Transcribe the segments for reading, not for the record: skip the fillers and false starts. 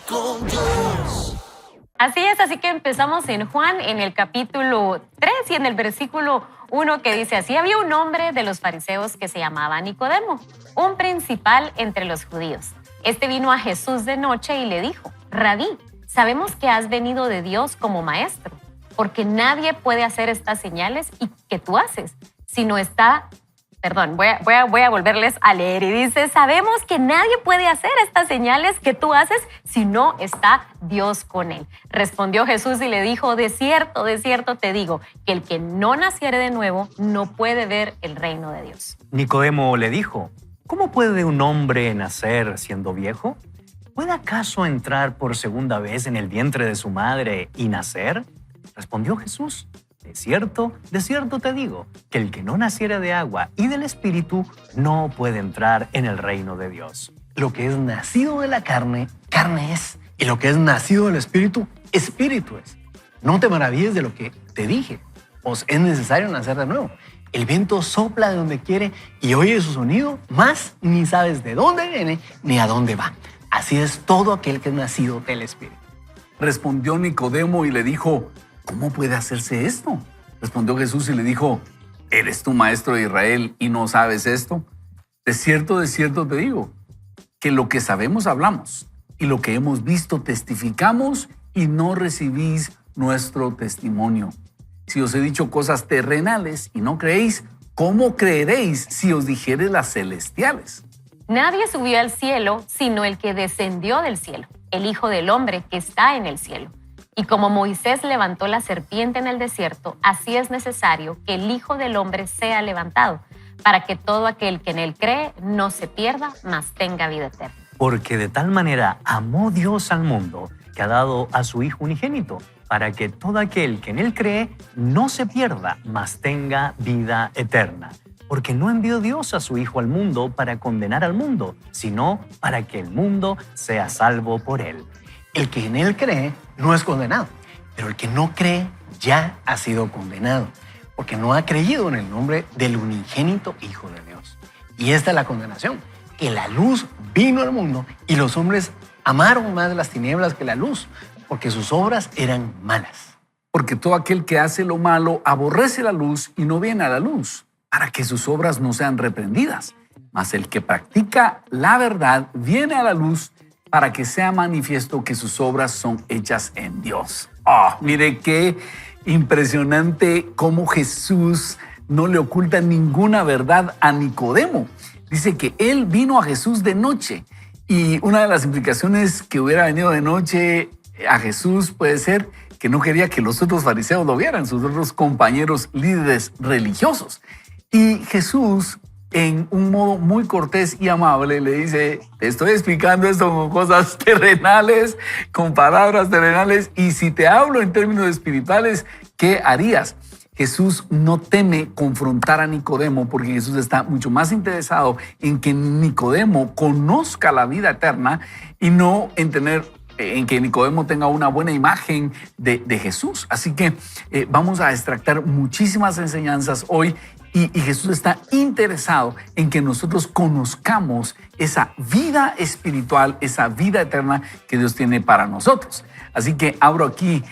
con Dios. Así es, así que empezamos en Juan, en el capítulo 3 y en el versículo 1 que dice así: había un hombre de los fariseos que se llamaba Nicodemo, un principal entre los judíos. Este vino a Jesús de noche y le dijo: Rabí, sabemos que has venido de Dios como maestro, porque nadie puede hacer estas señales que tú haces, sino está... Perdón, voy a volverles a leer. Y dice: sabemos que nadie puede hacer estas señales que tú haces si no está Dios con él. Respondió Jesús y le dijo: de cierto te digo, que el que no naciere de nuevo no puede ver el reino de Dios. Nicodemo le dijo: ¿cómo puede un hombre nacer siendo viejo? ¿Puede acaso entrar por segunda vez en el vientre de su madre y nacer? Respondió Jesús: de cierto te digo, que el que no naciere de agua y del Espíritu no puede entrar en el reino de Dios. Lo que es nacido de la carne, carne es. Y lo que es nacido del Espíritu, Espíritu es. No te maravilles de lo que te dije. Os es necesario nacer de nuevo. El viento sopla de donde quiere y oye su sonido, mas ni sabes de dónde viene ni a dónde va. Así es todo aquel que es nacido del Espíritu. Respondió Nicodemo y le dijo: ¿cómo puede hacerse esto? Respondió Jesús y le dijo: ¿eres tú maestro de Israel y no sabes esto? De cierto te digo, que lo que sabemos hablamos y lo que hemos visto testificamos y no recibís nuestro testimonio. Si os he dicho cosas terrenales y no creéis, ¿cómo creeréis si os dijere las celestiales? Nadie subió al cielo sino el que descendió del cielo, el Hijo del Hombre que está en el cielo. Y como Moisés levantó la serpiente en el desierto, así es necesario que el Hijo del Hombre sea levantado, para que todo aquel que en él cree no se pierda, mas tenga vida eterna. Porque de tal manera amó Dios al mundo, que ha dado a su Hijo unigénito, para que todo aquel que en él cree no se pierda, mas tenga vida eterna. Porque no envió Dios a su Hijo al mundo para condenar al mundo, sino para que el mundo sea salvo por él. El que en él cree no es condenado, pero el que no cree ya ha sido condenado, porque no ha creído en el nombre del unigénito Hijo de Dios. Y esta es la condenación, que la luz vino al mundo y los hombres amaron más las tinieblas que la luz, porque sus obras eran malas. Porque todo aquel que hace lo malo aborrece la luz y no viene a la luz, para que sus obras no sean reprendidas. Mas el que practica la verdad viene a la luz, para que sea manifiesto que sus obras son hechas en Dios. Mire qué impresionante cómo Jesús no le oculta ninguna verdad a Nicodemo. Dice que él vino a Jesús de noche, y una de las implicaciones que hubiera venido de noche a Jesús puede ser que no quería que los otros fariseos lo vieran, sus otros compañeros líderes religiosos. Y Jesús, en un modo muy cortés y amable, le dice: te estoy explicando esto con cosas terrenales, con palabras terrenales, y si te hablo en términos espirituales, ¿qué harías? Jesús no teme confrontar a Nicodemo, porque Jesús está mucho más interesado en que Nicodemo conozca la vida eterna y no en que Nicodemo tenga una buena imagen de Jesús. Así que vamos a extractar muchísimas enseñanzas hoy. Y Jesús está interesado en que nosotros conozcamos esa vida espiritual, esa vida eterna que Dios tiene para nosotros. Así que abro aquí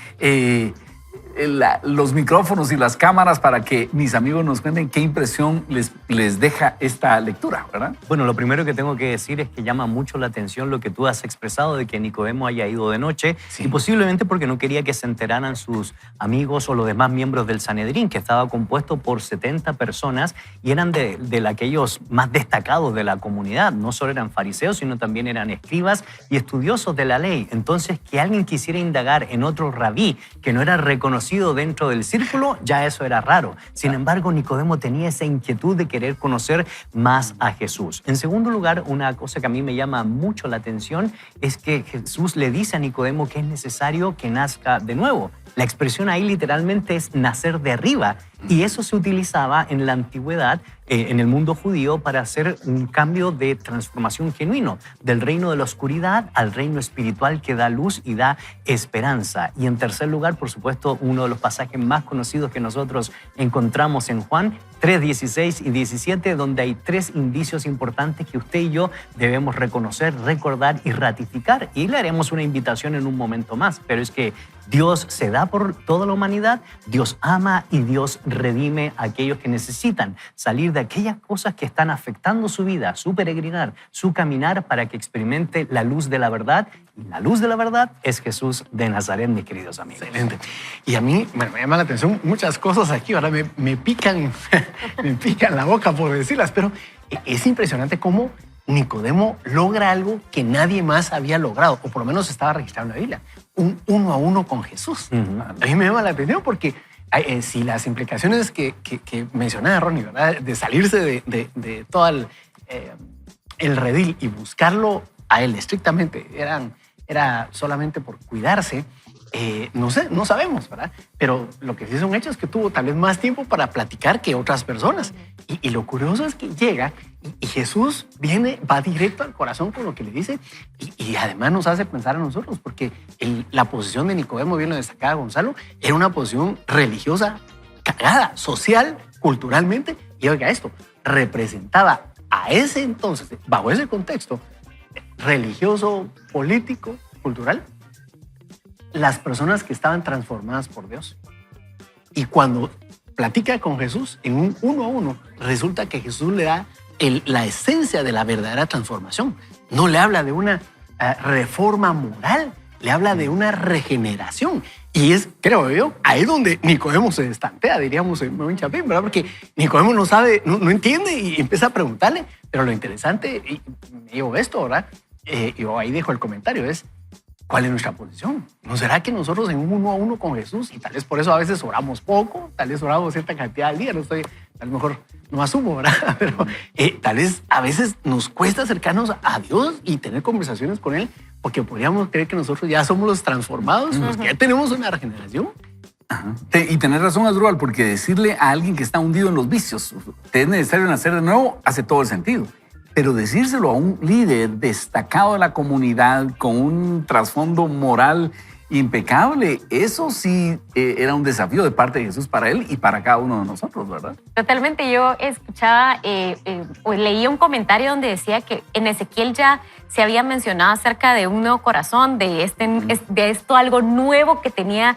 los micrófonos y las cámaras para que mis amigos nos cuenten qué impresión les deja esta lectura, ¿verdad? Bueno, lo primero que tengo que decir es que llama mucho la atención lo que tú has expresado de que Nicodemo haya ido de noche, Sí. y posiblemente porque no quería que se enteraran sus amigos o los demás miembros del Sanedrín, que estaba compuesto por 70 personas y eran de aquellos más destacados de la comunidad. No solo eran fariseos, sino también eran escribas y estudiosos de la ley. Entonces, que alguien quisiera indagar en otro rabí que no era reconocido dentro del círculo, ya eso era raro. Sin embargo, Nicodemo tenía esa inquietud de querer conocer más a Jesús. En segundo lugar, una cosa que a mí me llama mucho la atención es que Jesús le dice a Nicodemo que es necesario que nazca de nuevo. La expresión ahí literalmente es nacer de arriba. Y eso se utilizaba en la antigüedad, en el mundo judío, para hacer un cambio de transformación genuino del reino de la oscuridad al reino espiritual que da luz y da esperanza. Y en tercer lugar, por supuesto, uno de los pasajes más conocidos que nosotros encontramos en Juan 3, 16 y 17, donde hay 3 indicios importantes que usted y yo debemos reconocer, recordar y ratificar. Y le haremos una invitación en un momento más, pero es que Dios se da por toda la humanidad, Dios ama y Dios redime a aquellos que necesitan salir de aquellas cosas que están afectando su vida, su peregrinar, su caminar, para que experimente la luz de la verdad. Y la luz de la verdad es Jesús de Nazaret, mis queridos amigos. Excelente. Y a mí me llama la atención muchas cosas aquí. Ahora me pican, me pican la boca por decirlas, pero es impresionante cómo Nicodemo logra algo que nadie más había logrado, o por lo menos estaba registrado en la Biblia, un 1 a 1 con Jesús. A mí me llama la atención porque si las implicaciones que mencionaba Ronnie, ¿verdad? De salirse de todo el redil y buscarlo a él estrictamente era solamente por cuidarse, no sé, no sabemos, ¿verdad? Pero lo que sí es un hecho es que tuvo tal vez más tiempo para platicar que otras personas. Y lo curioso es que llega y Jesús va directo al corazón con lo que le dice, y además nos hace pensar a nosotros, porque la posición de Nicodemo, bien lo destacaba Gonzalo, era una posición religiosa cagada, social, culturalmente, y oiga esto, representaba a ese entonces, bajo ese contexto religioso, político, cultural, las personas que estaban transformadas por Dios. Y cuando platica con Jesús en un 1 a 1, resulta que Jesús le da la esencia de la verdadera transformación. No le habla de una reforma moral, le habla de una regeneración. Y es, creo yo, ahí donde Nicodemo se estantea, diríamos en buen chapín, ¿verdad? Porque Nicodemo no sabe, no entiende y empieza a preguntarle. Pero lo interesante, y digo esto, ¿verdad? Yo ahí dejo el comentario, es ¿cuál es nuestra posición? ¿No será que nosotros en un 1 a 1 con Jesús, y tal vez por eso a veces oramos poco, tal vez oramos cierta cantidad al día, no estoy, a lo mejor no asumo, ¿verdad? Pero tal vez a veces nos cuesta acercarnos a Dios y tener conversaciones con Él, porque podríamos creer que nosotros ya somos los transformados, los que ya tenemos una regeneración. Y tenés razón, Asdrúbal, porque decirle a alguien que está hundido en los vicios, te es necesario nacer de nuevo, hace todo el sentido. Pero decírselo a un líder destacado de la comunidad con un trasfondo moral impecable, eso sí era un desafío de parte de Jesús para él y para cada uno de nosotros, ¿verdad? Totalmente. Yo escuchaba o leía un comentario donde decía que en Ezequiel ya se había mencionado acerca de un nuevo corazón, de esto algo nuevo que tenía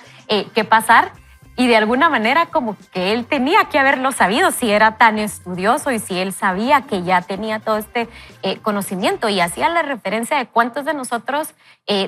que pasar. Y de alguna manera como que él tenía que haberlo sabido si era tan estudioso y si él sabía que ya tenía todo este conocimiento. Y hacía la referencia de cuántos de nosotros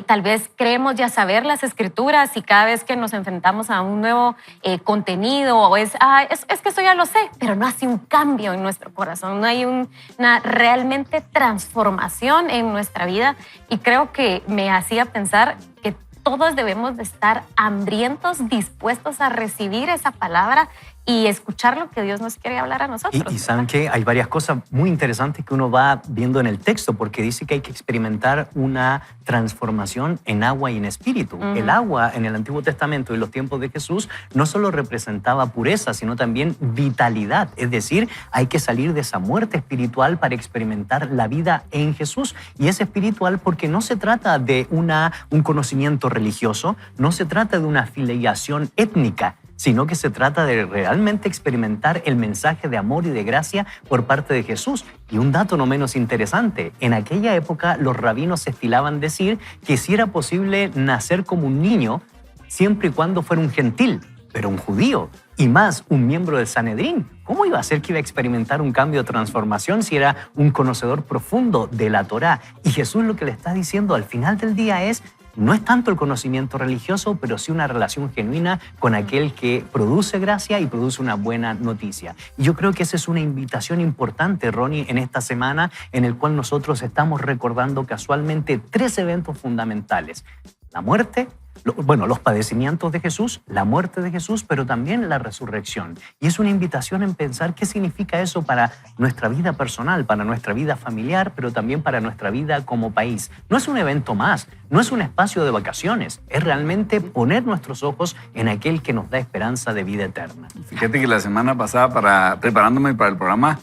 tal vez creemos ya saber las escrituras y cada vez que nos enfrentamos a un nuevo contenido es que eso ya lo sé, pero no hace un cambio en nuestro corazón, no hay una realmente transformación en nuestra vida. Y creo que me hacía pensar que todos debemos de estar hambrientos, dispuestos a recibir esa palabra y escuchar lo que Dios nos quiere hablar a nosotros. Y saben que hay varias cosas muy interesantes que uno va viendo en el texto, porque dice que hay que experimentar una transformación en agua y en espíritu. El agua en el Antiguo Testamento y los tiempos de Jesús no solo representaba pureza, sino también vitalidad. Es decir, hay que salir de esa muerte espiritual para experimentar la vida en Jesús. Y es espiritual porque no se trata de un conocimiento religioso, no se trata de una afiliación étnica, sino que se trata de realmente experimentar el mensaje de amor y de gracia por parte de Jesús. Y un dato no menos interesante, en aquella época los rabinos se estilaban decir que si era posible nacer como un niño, siempre y cuando fuera un gentil, pero un judío, y más un miembro del Sanedrín. ¿Cómo iba a ser que iba a experimentar un cambio de transformación si era un conocedor profundo de la Torá? Y Jesús lo que le está diciendo al final del día es: no es tanto el conocimiento religioso, pero sí una relación genuina con aquel que produce gracia y produce una buena noticia. Y yo creo que esa es una invitación importante, Ronnie, en esta semana en el cual nosotros estamos recordando casualmente 3 eventos fundamentales: la muerte, los padecimientos de Jesús, la muerte de Jesús, pero también la resurrección. Y es una invitación en pensar qué significa eso para nuestra vida personal, para nuestra vida familiar, pero también para nuestra vida como país. No es un evento más, no es un espacio de vacaciones, es realmente poner nuestros ojos en aquel que nos da esperanza de vida eterna. Fíjate que la semana pasada, preparándome para el programa,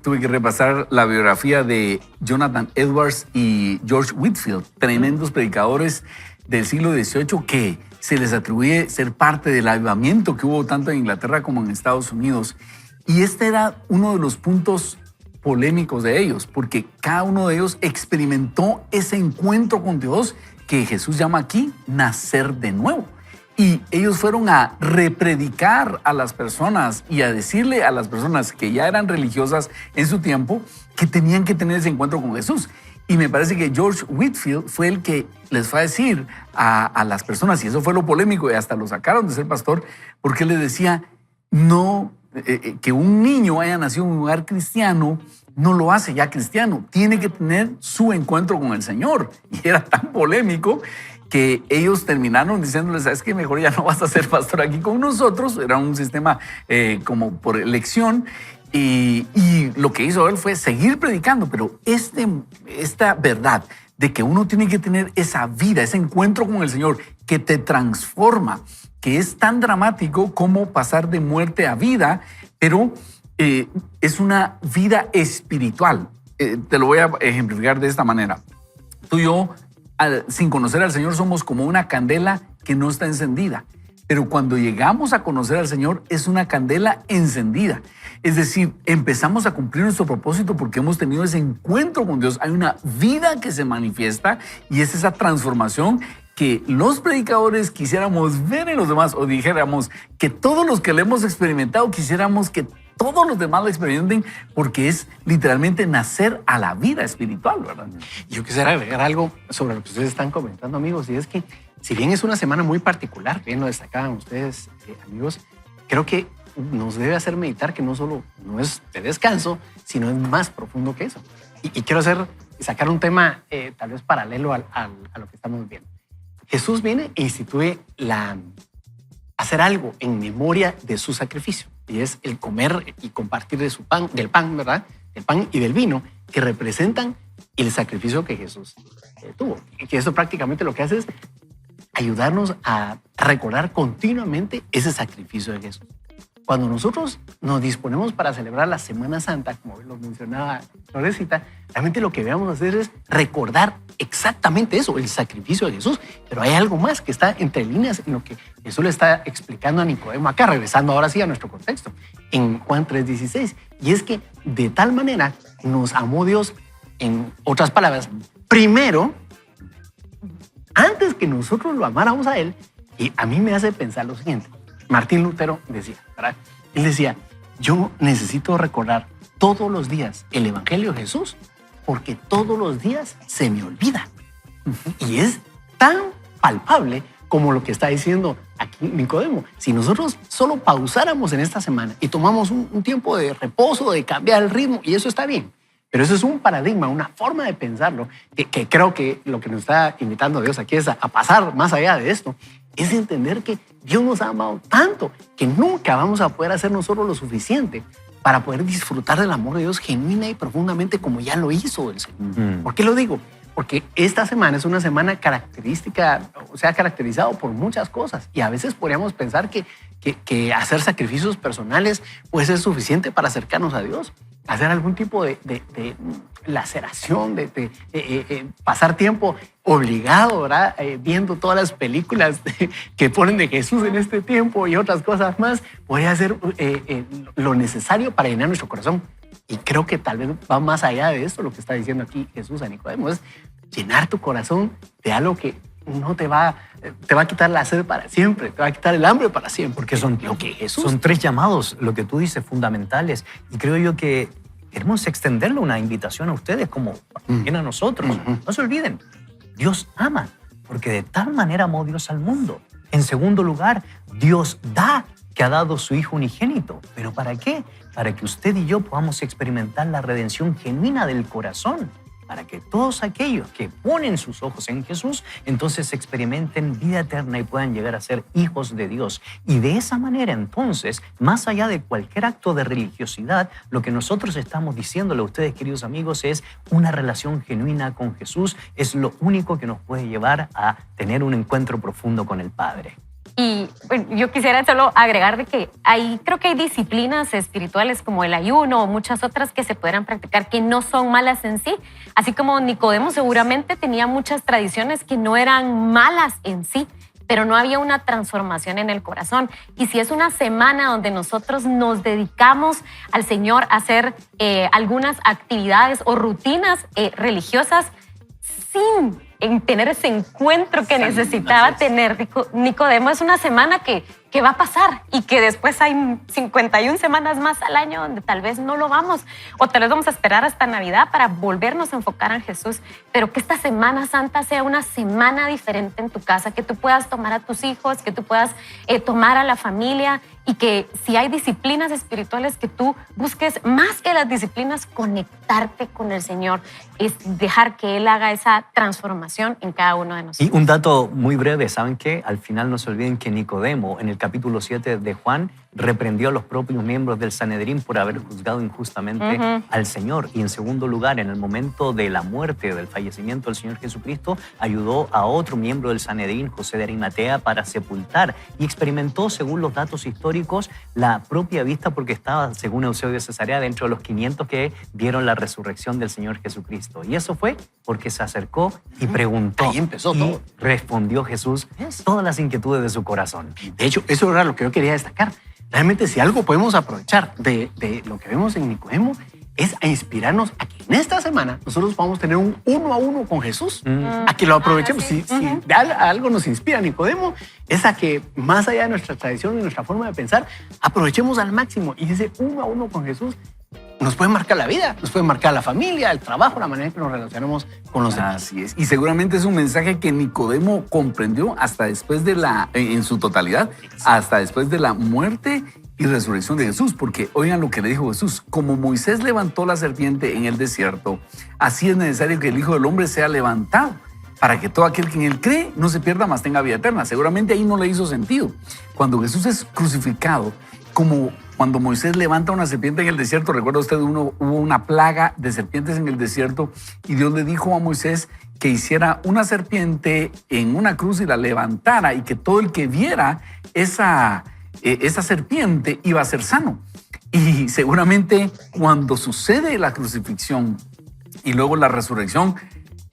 tuve que repasar la biografía de Jonathan Edwards y George Whitefield, tremendos predicadores del siglo XVIII que se les atribuye ser parte del avivamiento que hubo tanto en Inglaterra como en Estados Unidos. Y este era uno de los puntos polémicos de ellos, porque cada uno de ellos experimentó ese encuentro con Dios que Jesús llama aquí nacer de nuevo. Y ellos fueron a repredicar a las personas y a decirle a las personas que ya eran religiosas en su tiempo que tenían que tener ese encuentro con Jesús. Y me parece que George Whitefield fue el que les fue a decir a las personas, y eso fue lo polémico, y hasta lo sacaron de ser pastor, porque les decía, no, que un niño haya nacido en un lugar cristiano no lo hace ya cristiano, tiene que tener su encuentro con el Señor. Y era tan polémico que ellos terminaron diciéndoles, ¿sabes qué? Mejor ya no vas a ser pastor aquí con nosotros. Era un sistema como por elección. Y lo que hizo él fue seguir predicando, pero esta verdad de que uno tiene que tener esa vida, ese encuentro con el Señor que te transforma, que es tan dramático como pasar de muerte a vida, pero es una vida espiritual. Te lo voy a ejemplificar de esta manera. Tú y yo, sin conocer al Señor, somos como una candela que no está encendida. Pero cuando llegamos a conocer al Señor, es una candela encendida. Es decir, empezamos a cumplir nuestro propósito porque hemos tenido ese encuentro con Dios. Hay una vida que se manifiesta y es esa transformación que los predicadores quisiéramos ver en los demás, o dijéramos que todos los que lo hemos experimentado quisiéramos que todos los demás lo experimenten, porque es literalmente nacer a la vida espiritual, ¿verdad? Yo quisiera agregar algo sobre lo que ustedes están comentando, amigos, y es que si bien es una semana muy particular, bien lo destacaban ustedes, amigos, creo que nos debe hacer meditar que no solo no es de descanso, sino es más profundo que eso. Y quiero sacar un tema tal vez paralelo a lo que estamos viendo. Jesús viene e instituye hacer algo en memoria de su sacrificio, y es el comer y compartir del pan, ¿verdad? Del pan y del vino, que representan el sacrificio que Jesús tuvo. Y que eso prácticamente lo que hace es ayudarnos a recordar continuamente ese sacrificio de Jesús. Cuando nosotros nos disponemos para celebrar la Semana Santa, como lo mencionaba Florecita, realmente lo que debemos hacer es recordar exactamente eso, el sacrificio de Jesús. Pero hay algo más que está entre líneas en lo que Jesús le está explicando a Nicodemo acá, regresando ahora sí a nuestro contexto, en Juan 3:16. Y es que de tal manera nos amó Dios, en otras palabras, primero, antes que nosotros lo amáramos a Él. Y a mí me hace pensar lo siguiente. Martín Lutero decía, ¿verdad? Él decía, yo necesito recordar todos los días el Evangelio de Jesús porque todos los días se me olvida. Y es tan palpable como lo que está diciendo aquí Nicodemo. Si nosotros solo pausáramos en esta semana y tomamos un tiempo de reposo, de cambiar el ritmo, y eso está bien. Pero eso es un paradigma, una forma de pensarlo, que creo que lo que nos está invitando Dios aquí es a pasar más allá de esto, es entender que Dios nos ha amado tanto que nunca vamos a poder hacer nosotros lo suficiente para poder disfrutar del amor de Dios genuina y profundamente como ya lo hizo el Señor. ¿Por qué lo digo? Porque esta semana es una semana caracterizado por muchas cosas, y a veces podríamos pensar que hacer sacrificios personales puede ser suficiente para acercarnos a Dios. Hacer algún tipo de laceración, de pasar tiempo obligado, ¿verdad? Viendo todas las películas que ponen de Jesús en este tiempo y otras cosas más, podría ser lo necesario para llenar nuestro corazón. Y creo que tal vez va más allá de esto lo que está diciendo aquí Jesús a Nicodemo, es llenar tu corazón de algo que no te va a quitar la sed para siempre, te va a quitar el hambre para siempre. Porque son Jesús. tres llamados, lo que tú dices, fundamentales. Y creo yo que queremos extenderle una invitación a ustedes como también a nosotros. No se olviden, Dios ama, porque de tal manera amó Dios al mundo. En segundo lugar, Dios da, que ha dado su Hijo unigénito. ¿Pero para qué? Para que usted y yo podamos experimentar la redención genuina del corazón. para que todos aquellos que ponen sus ojos en Jesús, entonces experimenten vida eterna y puedan llegar a ser hijos de Dios. Y de esa manera, entonces, más allá de cualquier acto de religiosidad, lo que nosotros estamos diciéndole a ustedes, queridos amigos, es una relación genuina con Jesús. Es lo único que nos puede llevar a tener un encuentro profundo con el Padre. Y bueno, yo quisiera solo agregar de que creo que hay disciplinas espirituales como el ayuno o muchas otras que se podrán practicar que no son malas en sí. Así como Nicodemo seguramente tenía muchas tradiciones que no eran malas en sí, pero no había una transformación en el corazón. Y si es una semana donde nosotros nos dedicamos al Señor a hacer algunas actividades o rutinas religiosas sin tener ese encuentro que necesitaba tener Nicodemo, es una semana que va a pasar y que después hay 51 semanas más al año donde tal vez no lo vamos o tal vez vamos a esperar hasta Navidad para volvernos a enfocar en Jesús, pero que esta Semana Santa sea una semana diferente en tu casa, que tú puedas tomar a tus hijos, que tú puedas tomar a la familia y que si hay disciplinas espirituales que tú busques más que las disciplinas, conectarte con el Señor, es dejar que Él haga esa transformación en cada uno de nosotros. Y un dato muy breve, ¿saben qué? Al final no se olviden que Nicodemo, en el capítulo 7 de Juan, reprendió a los propios miembros del Sanedrín por haber juzgado injustamente al Señor. Y en segundo lugar, en el momento de la muerte, del fallecimiento del Señor Jesucristo, ayudó a otro miembro del Sanedrín, José de Arimatea, para sepultar y experimentó, según los datos históricos, la propia vista porque estaba, según Eusebio de Cesarea, dentro de los 500 que vieron la resurrección del Señor Jesucristo. Y eso fue porque se acercó y preguntó. Ahí empezó todo. Y respondió Jesús todas las inquietudes de su corazón. De hecho, eso era lo que yo quería destacar. Realmente, si algo podemos aprovechar de lo que vemos en Nicodemo, es a inspirarnos a que en esta semana nosotros podamos tener un 1 a 1 con Jesús, a que lo aprovechemos. Si de algo nos inspira Nicodemo, es a que más allá de nuestra tradición y nuestra forma de pensar, aprovechemos al máximo y ese 1 a 1 con Jesús nos puede marcar la vida, nos puede marcar la familia, el trabajo, la manera en que nos relacionamos con los demás. Así es. Y seguramente es un mensaje que Nicodemo comprendió hasta después de en su totalidad, hasta después de la muerte y resurrección de Jesús. Porque oigan lo que le dijo Jesús: como Moisés levantó la serpiente en el desierto, así es necesario que el Hijo del Hombre sea levantado, para que todo aquel que en él cree no se pierda, mas tenga vida eterna. Seguramente ahí no le hizo sentido. Cuando Jesús es crucificado, como cuando Moisés levanta una serpiente en el desierto, recuerda usted, hubo una plaga de serpientes en el desierto y Dios le dijo a Moisés que hiciera una serpiente en una cruz y la levantara y que todo el que viera esa serpiente iba a ser sano. Y seguramente cuando sucede la crucifixión y luego la resurrección,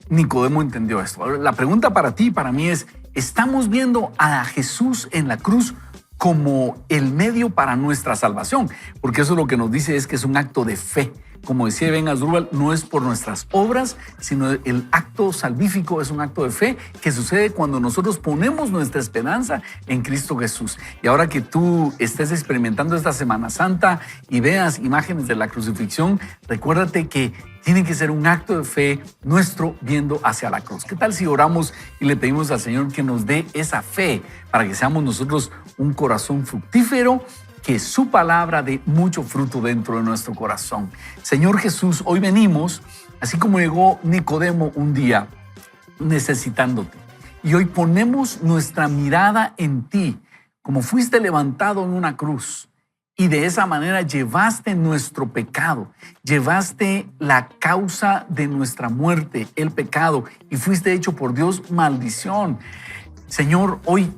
Nicodemo entendió esto. La pregunta para ti y para mí es: ¿estamos viendo a Jesús en la cruz como el medio para nuestra salvación? Porque eso lo que nos dice es que es un acto de fe. Como decía Ben Asdrúbal, no es por nuestras obras, sino el acto salvífico es un acto de fe que sucede cuando nosotros ponemos nuestra esperanza en Cristo Jesús. Y ahora que tú estés experimentando esta Semana Santa y veas imágenes de la crucifixión, recuérdate que tiene que ser un acto de fe nuestro viendo hacia la cruz. ¿Qué tal si oramos y le pedimos al Señor que nos dé esa fe para que seamos nosotros un corazón fructífero, que su palabra dé mucho fruto dentro de nuestro corazón? Señor Jesús, hoy venimos, así como llegó Nicodemo un día, necesitándote. Y hoy ponemos nuestra mirada en ti, como fuiste levantado en una cruz. Y de esa manera llevaste nuestro pecado, llevaste la causa de nuestra muerte, el pecado, y fuiste hecho por Dios maldición. Señor, hoy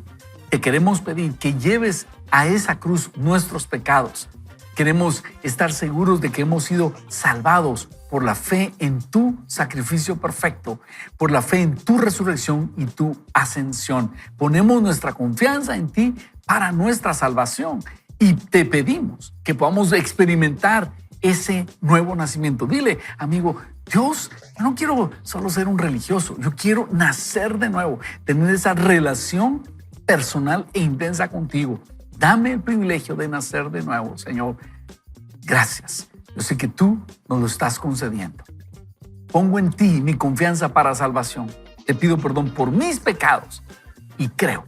te queremos pedir que lleves a esa cruz nuestros pecados. Queremos estar seguros de que hemos sido salvados por la fe en tu sacrificio perfecto, por la fe en tu resurrección y tu ascensión. Ponemos nuestra confianza en ti para nuestra salvación. Y te pedimos que podamos experimentar ese nuevo nacimiento. Dile, amigo, Dios, yo no quiero solo ser un religioso, yo quiero nacer de nuevo, tener esa relación personal e intensa contigo. Dame el privilegio de nacer de nuevo, Señor. Gracias. Yo sé que tú nos lo estás concediendo. Pongo en ti mi confianza para salvación. Te pido perdón por mis pecados y creo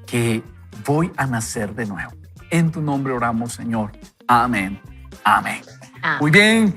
que voy a nacer de nuevo. En tu nombre oramos, Señor. Amén. Amén. Muy bien,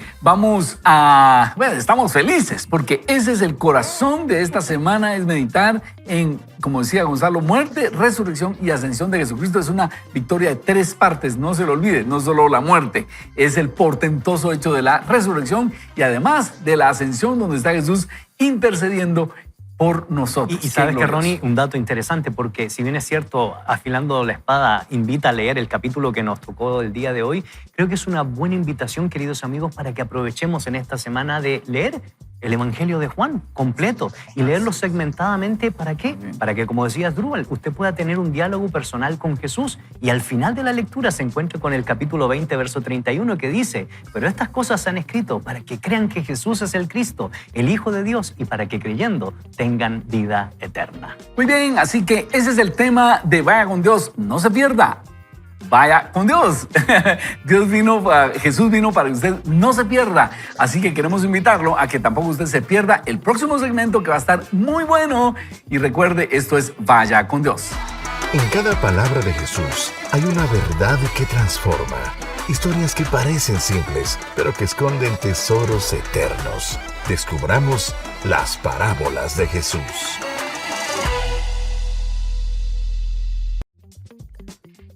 estamos felices porque ese es el corazón de esta semana, es meditar en, como decía Gonzalo, muerte, resurrección y ascensión de Jesucristo. Es una victoria de 3 partes, no se lo olvide, no solo la muerte, es el portentoso hecho de la resurrección y además de la ascensión donde está Jesús intercediendo por nosotros. Y sabes que, Ronnie, un dato interesante, porque si bien es cierto, Afilando la Espada invita a leer el capítulo que nos tocó el día de hoy, creo que es una buena invitación, queridos amigos, para que aprovechemos en esta semana de leer el Evangelio de Juan completo y leerlo segmentadamente. ¿Para qué? Para que, como decías, Drubal, usted pueda tener un diálogo personal con Jesús y al final de la lectura se encuentre con el capítulo 20, verso 31, que dice: pero estas cosas se han escrito para que crean que Jesús es el Cristo, el Hijo de Dios, y para que creyendo tengan vida eterna. Muy bien, así que ese es el tema de Vaya con Dios. No se pierda. Vaya con Dios. Jesús vino para que usted no se pierda. Así que queremos invitarlo a que tampoco usted se pierda el próximo segmento, que va a estar muy bueno. Y recuerde, esto es Vaya con Dios. En cada palabra de Jesús hay una verdad que transforma. Historias que parecen simples, pero que esconden tesoros eternos. Descubramos las parábolas de Jesús.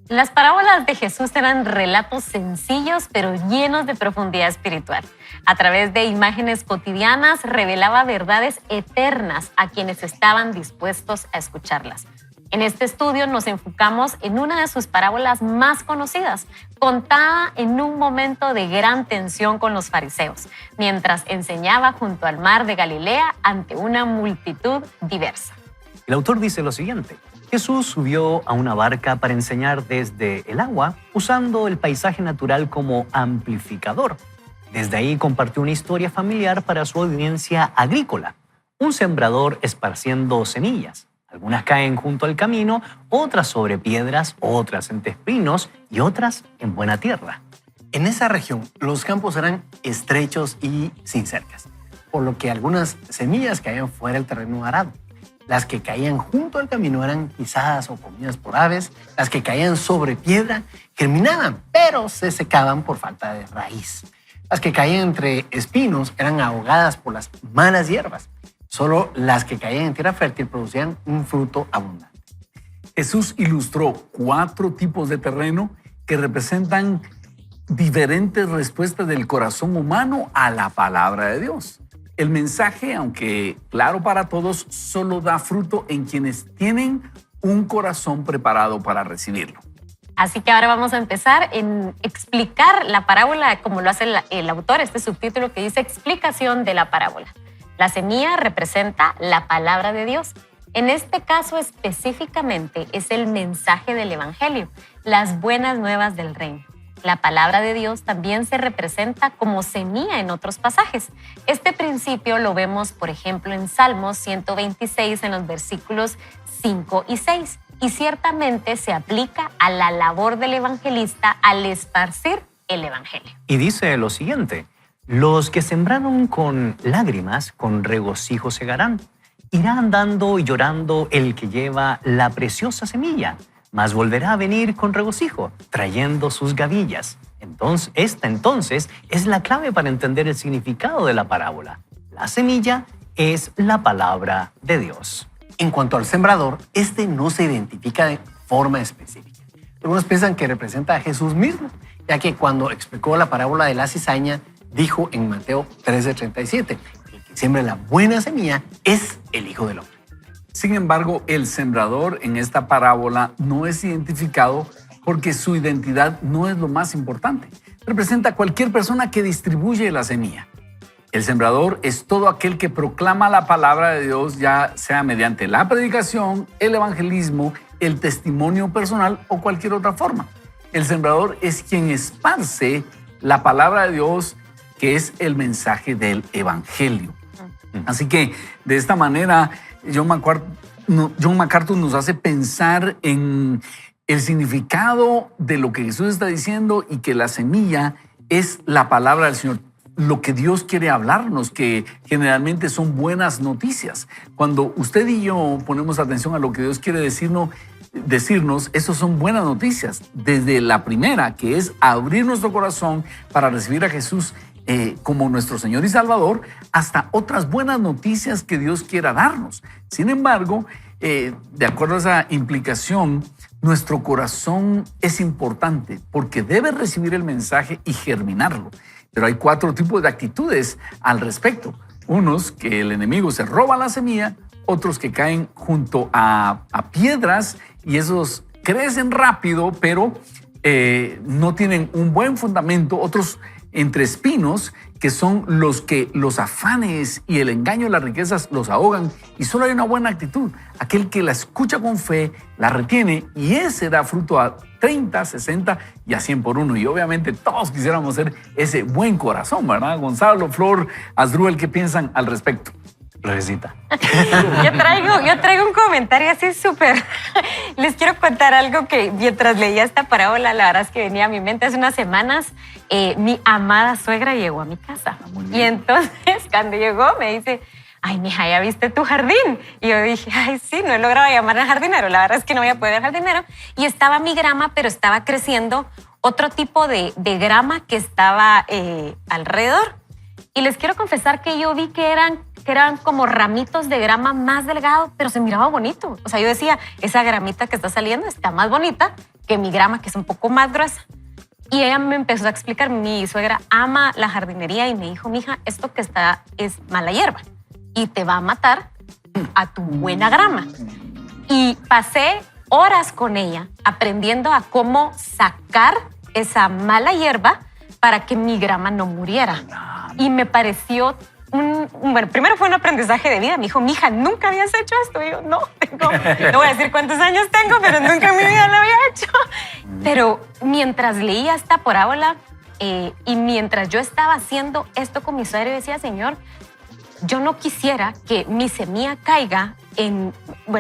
Las parábolas de Jesús eran relatos sencillos pero llenos de profundidad espiritual. A través de imágenes cotidianas revelaba verdades eternas a quienes estaban dispuestos a escucharlas. En este estudio nos enfocamos en una de sus parábolas más conocidas, contada en un momento de gran tensión con los fariseos, mientras enseñaba junto al mar de Galilea ante una multitud diversa. El autor dice lo siguiente: Jesús subió a una barca para enseñar desde el agua, usando el paisaje natural como amplificador. Desde ahí compartió una historia familiar para su audiencia agrícola: un sembrador esparciendo semillas. Algunas caen junto al camino, otras sobre piedras, otras entre espinos y otras en buena tierra. En esa región, los campos eran estrechos y sin cercas, por lo que algunas semillas caían fuera del terreno arado. Las que caían junto al camino eran pisadas o comidas por aves. Las que caían sobre piedra germinaban, pero se secaban por falta de raíz. Las que caían entre espinos eran ahogadas por las malas hierbas. Solo las que caían en tierra fértil producían un fruto abundante. Jesús ilustró 4 tipos de terreno que representan diferentes respuestas del corazón humano a la palabra de Dios. El mensaje, aunque claro para todos, solo da fruto en quienes tienen un corazón preparado para recibirlo. Así que ahora vamos a empezar en explicar la parábola como lo hace el autor, este subtítulo que dice explicación de la parábola. La semilla representa la palabra de Dios. En este caso específicamente es el mensaje del Evangelio, las buenas nuevas del reino. La palabra de Dios también se representa como semilla en otros pasajes. Este principio lo vemos, por ejemplo, en Salmos 126, en los versículos 5 y 6. Y ciertamente se aplica a la labor del evangelista al esparcir el Evangelio. Y dice lo siguiente: los que sembraron con lágrimas, con regocijo segarán. Irá andando y llorando el que lleva la preciosa semilla, mas volverá a venir con regocijo, trayendo sus gavillas. Esta entonces es la clave para entender el significado de la parábola. La semilla es la palabra de Dios. En cuanto al sembrador, este no se identifica de forma específica. Algunos piensan que representa a Jesús mismo, ya que cuando explicó la parábola de la cizaña, dijo en Mateo 13:37, el que siembra la buena semilla es el Hijo del Hombre. Sin embargo, el sembrador en esta parábola no es identificado porque su identidad no es lo más importante. Representa a cualquier persona que distribuye la semilla. El sembrador es todo aquel que proclama la palabra de Dios, ya sea mediante la predicación, el evangelismo, el testimonio personal o cualquier otra forma. El sembrador es quien esparce la palabra de Dios, que es el mensaje del evangelio. Así que de esta manera John MacArthur nos hace pensar en el significado de lo que Jesús está diciendo y que la semilla es la palabra del Señor, lo que Dios quiere hablarnos, que generalmente son buenas noticias. Cuando usted y yo ponemos atención a lo que Dios quiere decirnos, decirnos, esas son buenas noticias. Desde la primera, que es abrir nuestro corazón para recibir a Jesús como nuestro Señor y Salvador, hasta otras buenas noticias que Dios quiera darnos. Sin embargo, de acuerdo a esa implicación, nuestro corazón es importante porque debe recibir el mensaje y germinarlo. Pero hay 4 tipos de actitudes al respecto. Unos que el enemigo se roba la semilla, otros que caen junto a piedras y esos crecen rápido, pero no tienen un buen fundamento. Otros entre espinos, que son los que los afanes y el engaño de las riquezas los ahogan, y solo hay una buena actitud, aquel que la escucha con fe, la retiene, y ese da fruto a 30, 60 y a 100 por uno. Y obviamente todos quisiéramos ser ese buen corazón, ¿verdad? Gonzalo, Flor, Asdrúbal, ¿qué piensan al respecto? Florecita. Yo traigo un comentario así súper. Les quiero contar algo que mientras leía esta parábola, la verdad es que venía a mi mente hace unas semanas. Mi amada suegra llegó a mi casa. Y entonces, cuando llegó, me dice, ay, mija, ¿ya viste tu jardín? Y yo dije, ay, sí, no he logrado llamar al jardinero. La verdad es que no voy a poder ir al jardinero. Y estaba mi grama, pero estaba creciendo otro tipo de grama que estaba alrededor. Y les quiero confesar que yo vi que eran como ramitos de grama más delgados, pero se miraba bonito. O sea, yo decía, esa gramita que está saliendo está más bonita que mi grama, que es un poco más gruesa. Y ella me empezó a explicar, mi suegra ama la jardinería y me dijo, mija, esto que está es mala hierba y te va a matar a tu buena grama. Y pasé horas con ella aprendiendo a cómo sacar esa mala hierba para que mi grama no muriera. Y me pareció bueno, primero fue un aprendizaje de vida. Me dijo, mija, ¿nunca habías hecho esto? Y yo, no voy a decir cuántos años tengo, pero nunca en mi vida lo había hecho. Pero mientras leía esta parábola y mientras yo estaba haciendo esto con mi suegra, yo decía, Señor, yo no quisiera que mi semilla caiga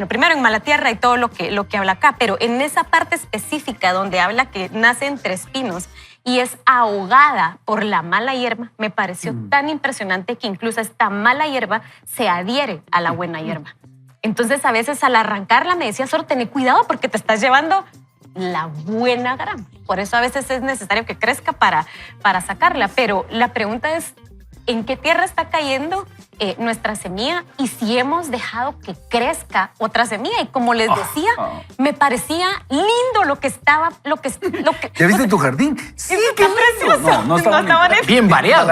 primero en mala tierra y todo lo que habla acá, pero en esa parte específica donde habla que nace entre espinos y es ahogada por la mala hierba, me pareció tan impresionante que incluso esta mala hierba se adhiere a la buena hierba. Entonces, a veces al arrancarla me decía, Sor, ten cuidado porque te estás llevando la buena grama. Por eso a veces es necesario que crezca para sacarla. Pero la pregunta es, ¿en qué tierra está cayendo nuestra semilla? Y si hemos dejado que crezca otra semilla. Y como les decía, me parecía lindo lo que estaba... ¿Ya viste tu jardín? Sí, qué precioso. No está bonito. Bien variado.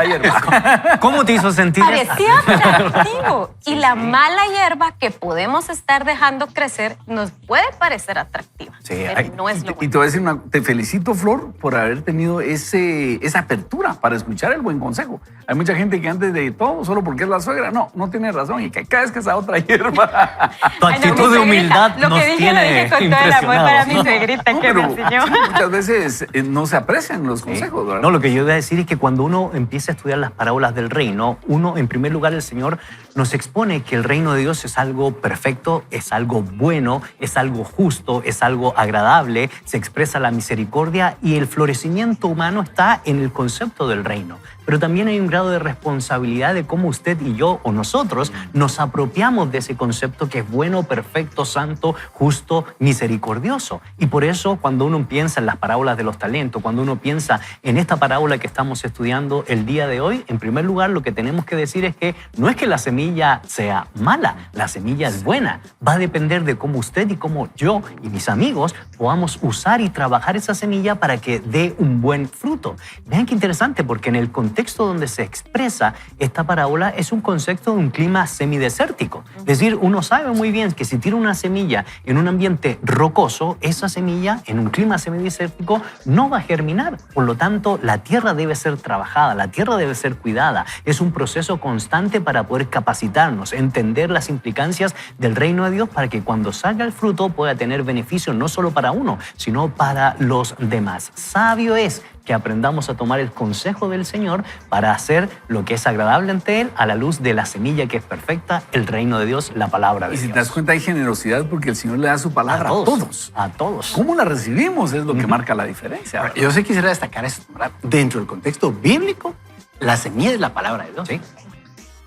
¿Cómo te hizo sentir eso? Parecía atractivo. Y la mala hierba que podemos estar dejando crecer nos puede parecer atractiva. Sí, pero no es lo bueno. Y te voy a decir te felicito, Flor, por haber tenido esa apertura para escuchar el buen consejo. Hay mucha gente que antes de todo, solo porque es la suegra, no tiene razón y que cada vez que esa otra hierba. Tu actitud de humildad nos tiene lo dije con todo el amor para mi suegrita que me enseñó. Muchas veces no se aprecian los consejos, ¿verdad? No, lo que yo iba a decir es que cuando uno empieza a estudiar las parábolas del reino, en primer lugar, el Señor nos expone que el reino de Dios es algo perfecto, es algo bueno, es algo justo, es algo agradable, se expresa la misericordia y el florecimiento humano está en el concepto del reino. Pero también hay un grado de responsabilidad de cómo usted y yo o nosotros nos apropiamos de ese concepto que es bueno, perfecto, santo, justo, misericordioso. Y por eso cuando uno piensa en las parábolas de los talentos, cuando uno piensa en esta parábola que estamos estudiando el día de hoy, en primer lugar lo que tenemos que decir es que no es que la semilla sea mala, la semilla es buena. Va a depender de cómo usted y cómo yo y mis amigos podamos usar y trabajar esa semilla para que dé un buen fruto. Vean qué interesante, porque en el contexto donde se expresa esta parábola es un concepto de un clima semidesértico. Es decir, uno sabe muy bien que si tira una semilla en un ambiente rocoso, esa semilla en un clima semidesértico no va a germinar. Por lo tanto, la tierra debe ser trabajada, la tierra debe ser cuidada. Es un proceso constante para poder capacitarnos, entender las implicancias del reino de Dios para que cuando salga el fruto pueda tener beneficio no solo para uno, sino para los demás. Sabio es que aprendamos a tomar el consejo del Señor para hacer lo que es agradable ante Él a la luz de la semilla que es perfecta, el reino de Dios, la palabra de Dios. Y si te das cuenta, hay generosidad porque el Señor le da su palabra a todos. A todos. ¿Cómo la recibimos? Es lo que marca la diferencia. ¿Verdad? Yo sí quisiera destacar esto, ¿verdad? Dentro del contexto bíblico, la semilla es la palabra de Dios. Sí.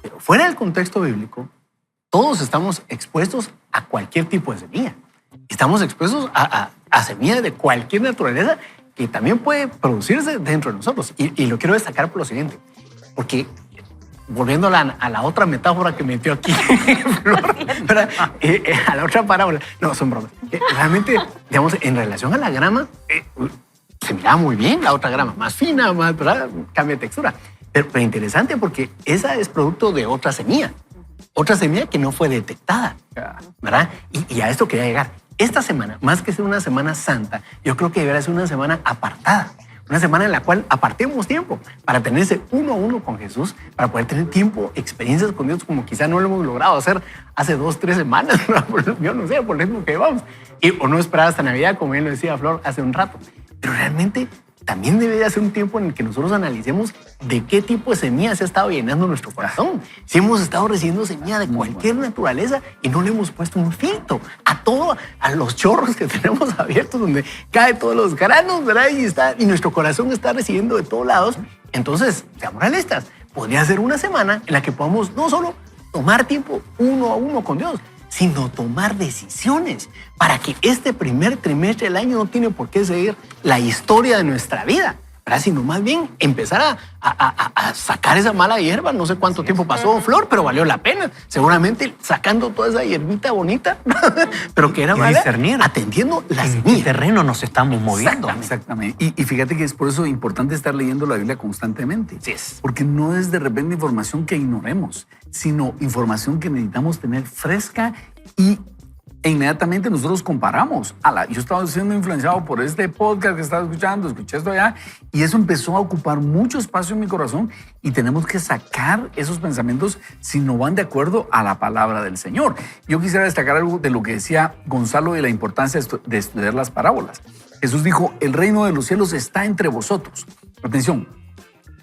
Pero fuera del contexto bíblico, todos estamos expuestos a cualquier tipo de semilla. estamos expuestos a semillas de cualquier naturaleza que también puede producirse dentro de nosotros. Y lo quiero destacar por lo siguiente, porque volviendo a la otra metáfora que metió aquí, Flor, a la otra parábola, no, son bromas. Realmente, digamos, en relación a la grama, se miraba muy bien la otra grama, más fina, más, ¿verdad? Cambia de textura. Pero interesante porque esa es producto de otra semilla que no fue detectada, ¿verdad? Y a esto quería llegar. Esta semana, más que ser una semana santa, yo creo que debería ser una semana apartada. Una semana en la cual apartemos tiempo para tener ese uno a uno con Jesús, para poder tener tiempo, experiencias con Dios como quizá no lo hemos logrado hacer hace 2, 3 semanas, yo no sé, por el ritmo que llevamos. O no esperar hasta Navidad, como bien lo decía Flor hace un rato. Pero realmente también debería ser un tiempo en el que nosotros analicemos de qué tipo de semilla se ha estado llenando nuestro corazón. Si hemos estado recibiendo semilla de cualquier naturaleza y no le hemos puesto un filtro a los chorros que tenemos abiertos donde caen todos los granos, ¿verdad? Y nuestro corazón está recibiendo de todos lados. Entonces, seamos realistas, podría ser una semana en la que podamos no solo tomar tiempo uno a uno con Dios, sino tomar decisiones para que este primer trimestre del año no tiene por qué seguir la historia de nuestra vida, ¿verdad? Sino más bien empezar a sacar esa mala hierba. No sé cuánto tiempo pasó, Flor, pero valió la pena. Seguramente sacando toda esa hierbita bonita, pero que era mala, discernir atendiendo la en qué semilla. terreno nos estamos moviendo. Exactamente. Y fíjate que es por eso importante estar leyendo la Biblia constantemente. Sí es. Porque no es de repente información que ignoremos, sino información que necesitamos tener fresca e inmediatamente nosotros comparamos. Yo estaba siendo influenciado por este podcast que estaba escuchando, escuché esto allá, y eso empezó a ocupar mucho espacio en mi corazón y tenemos que sacar esos pensamientos si no van de acuerdo a la palabra del Señor. Yo quisiera destacar algo de lo que decía Gonzalo de la importancia de estudiar las parábolas. Jesús dijo, el reino de los cielos está entre vosotros. Atención.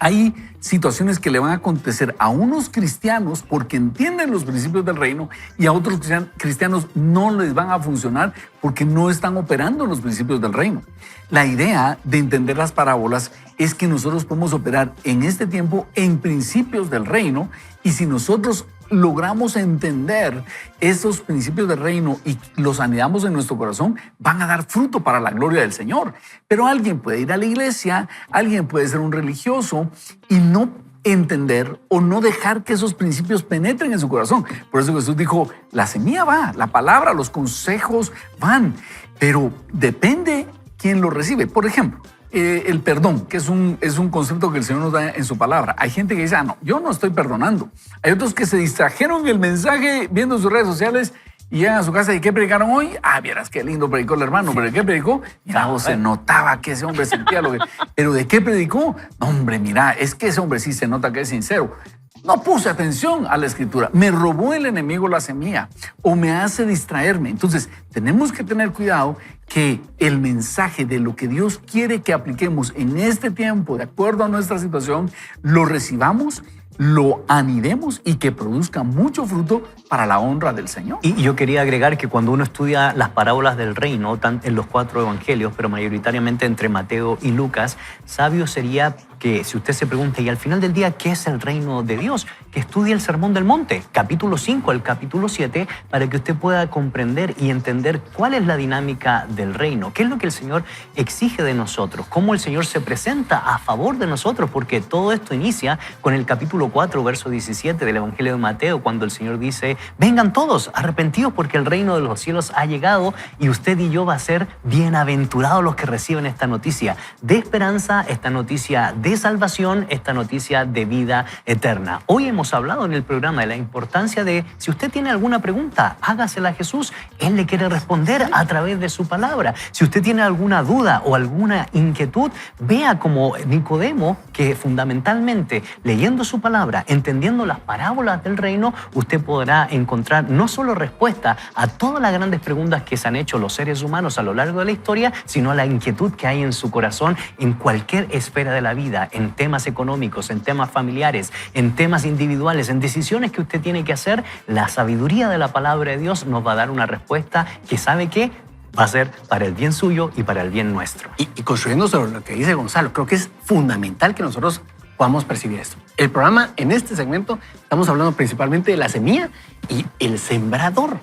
Hay situaciones que le van a acontecer a unos cristianos porque entienden los principios del reino y a otros cristianos no les van a funcionar porque no están operando los principios del reino. La idea de entender las parábolas es que nosotros podemos operar en este tiempo en principios del reino y si nosotros logramos entender esos principios del reino y los anidamos en nuestro corazón, van a dar fruto para la gloria del Señor. Pero alguien puede ir a la iglesia, alguien puede ser un religioso y no entender o no dejar que esos principios penetren en su corazón. Por eso Jesús dijo, la semilla va, la palabra, los consejos van, pero depende quién lo recibe. Por ejemplo, el perdón, que es un concepto que el Señor nos da en su palabra. Hay gente que dice, no, yo no estoy perdonando. Hay otros que se distrajeron el mensaje viendo sus redes sociales y llegan a su casa y ¿qué predicaron hoy? Vieras qué lindo predicó el hermano, pero ¿de qué predicó? Mira, se notaba que ese hombre sentía lo que... ¿Pero de qué predicó? No, hombre, mira, es que ese hombre sí se nota que es sincero. No puse atención a la escritura. Me robó el enemigo la semilla o me hace distraerme. Entonces, tenemos que tener cuidado que el mensaje de lo que Dios quiere que apliquemos en este tiempo, de acuerdo a nuestra situación, lo recibamos, lo anidemos y que produzca mucho fruto para la honra del Señor. Y yo quería agregar que cuando uno estudia las parábolas del reino, en los 4 evangelios, pero mayoritariamente entre Mateo y Lucas, sabio sería que si usted se pregunta, y al final del día, ¿qué es el reino de Dios? Que estudie el Sermón del Monte, capítulo 5 al capítulo 7, para que usted pueda comprender y entender cuál es la dinámica del reino, qué es lo que el Señor exige de nosotros, cómo el Señor se presenta a favor de nosotros, porque todo esto inicia con el capítulo 4, verso 17 del Evangelio de Mateo, cuando el Señor dice, vengan todos arrepentidos porque el reino de los cielos ha llegado y usted y yo va a ser bienaventurados los que reciben esta noticia de esperanza, esta noticia de salvación, esta noticia de vida eterna. Hoy hemos hablado en el programa de la importancia de, si usted tiene alguna pregunta, hágasela a Jesús. Él le quiere responder a través de su palabra. Si usted tiene alguna duda o alguna inquietud, vea como Nicodemo, que fundamentalmente leyendo su palabra, entendiendo las parábolas del reino, usted podrá encontrar no solo respuesta a todas las grandes preguntas que se han hecho los seres humanos a lo largo de la historia, sino a la inquietud que hay en su corazón en cualquier esfera de la vida, en temas económicos, en temas familiares, en temas individuales, en decisiones que usted tiene que hacer. La sabiduría de la palabra de Dios nos va a dar una respuesta que sabe que va a ser para el bien suyo y para el bien nuestro. Y construyendo sobre lo que dice Gonzalo, creo que es fundamental que nosotros podamos percibir esto. El programa, en este segmento, estamos hablando principalmente de la semilla y el sembrador.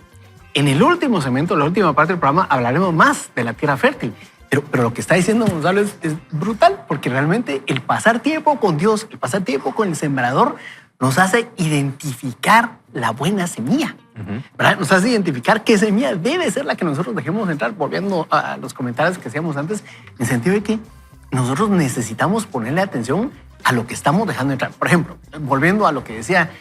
En el último segmento, la última parte del programa, hablaremos más de la tierra fértil. Pero lo que está diciendo Gonzalo es brutal, porque realmente el pasar tiempo con Dios, el pasar tiempo con el sembrador, nos hace identificar la buena semilla. ¿Verdad? Nos hace identificar qué semilla debe ser la que nosotros dejemos entrar, volviendo a los comentarios que hacíamos antes, en el sentido de que nosotros necesitamos ponerle atención a lo que estamos dejando entrar. Por ejemplo, volviendo a lo que decía,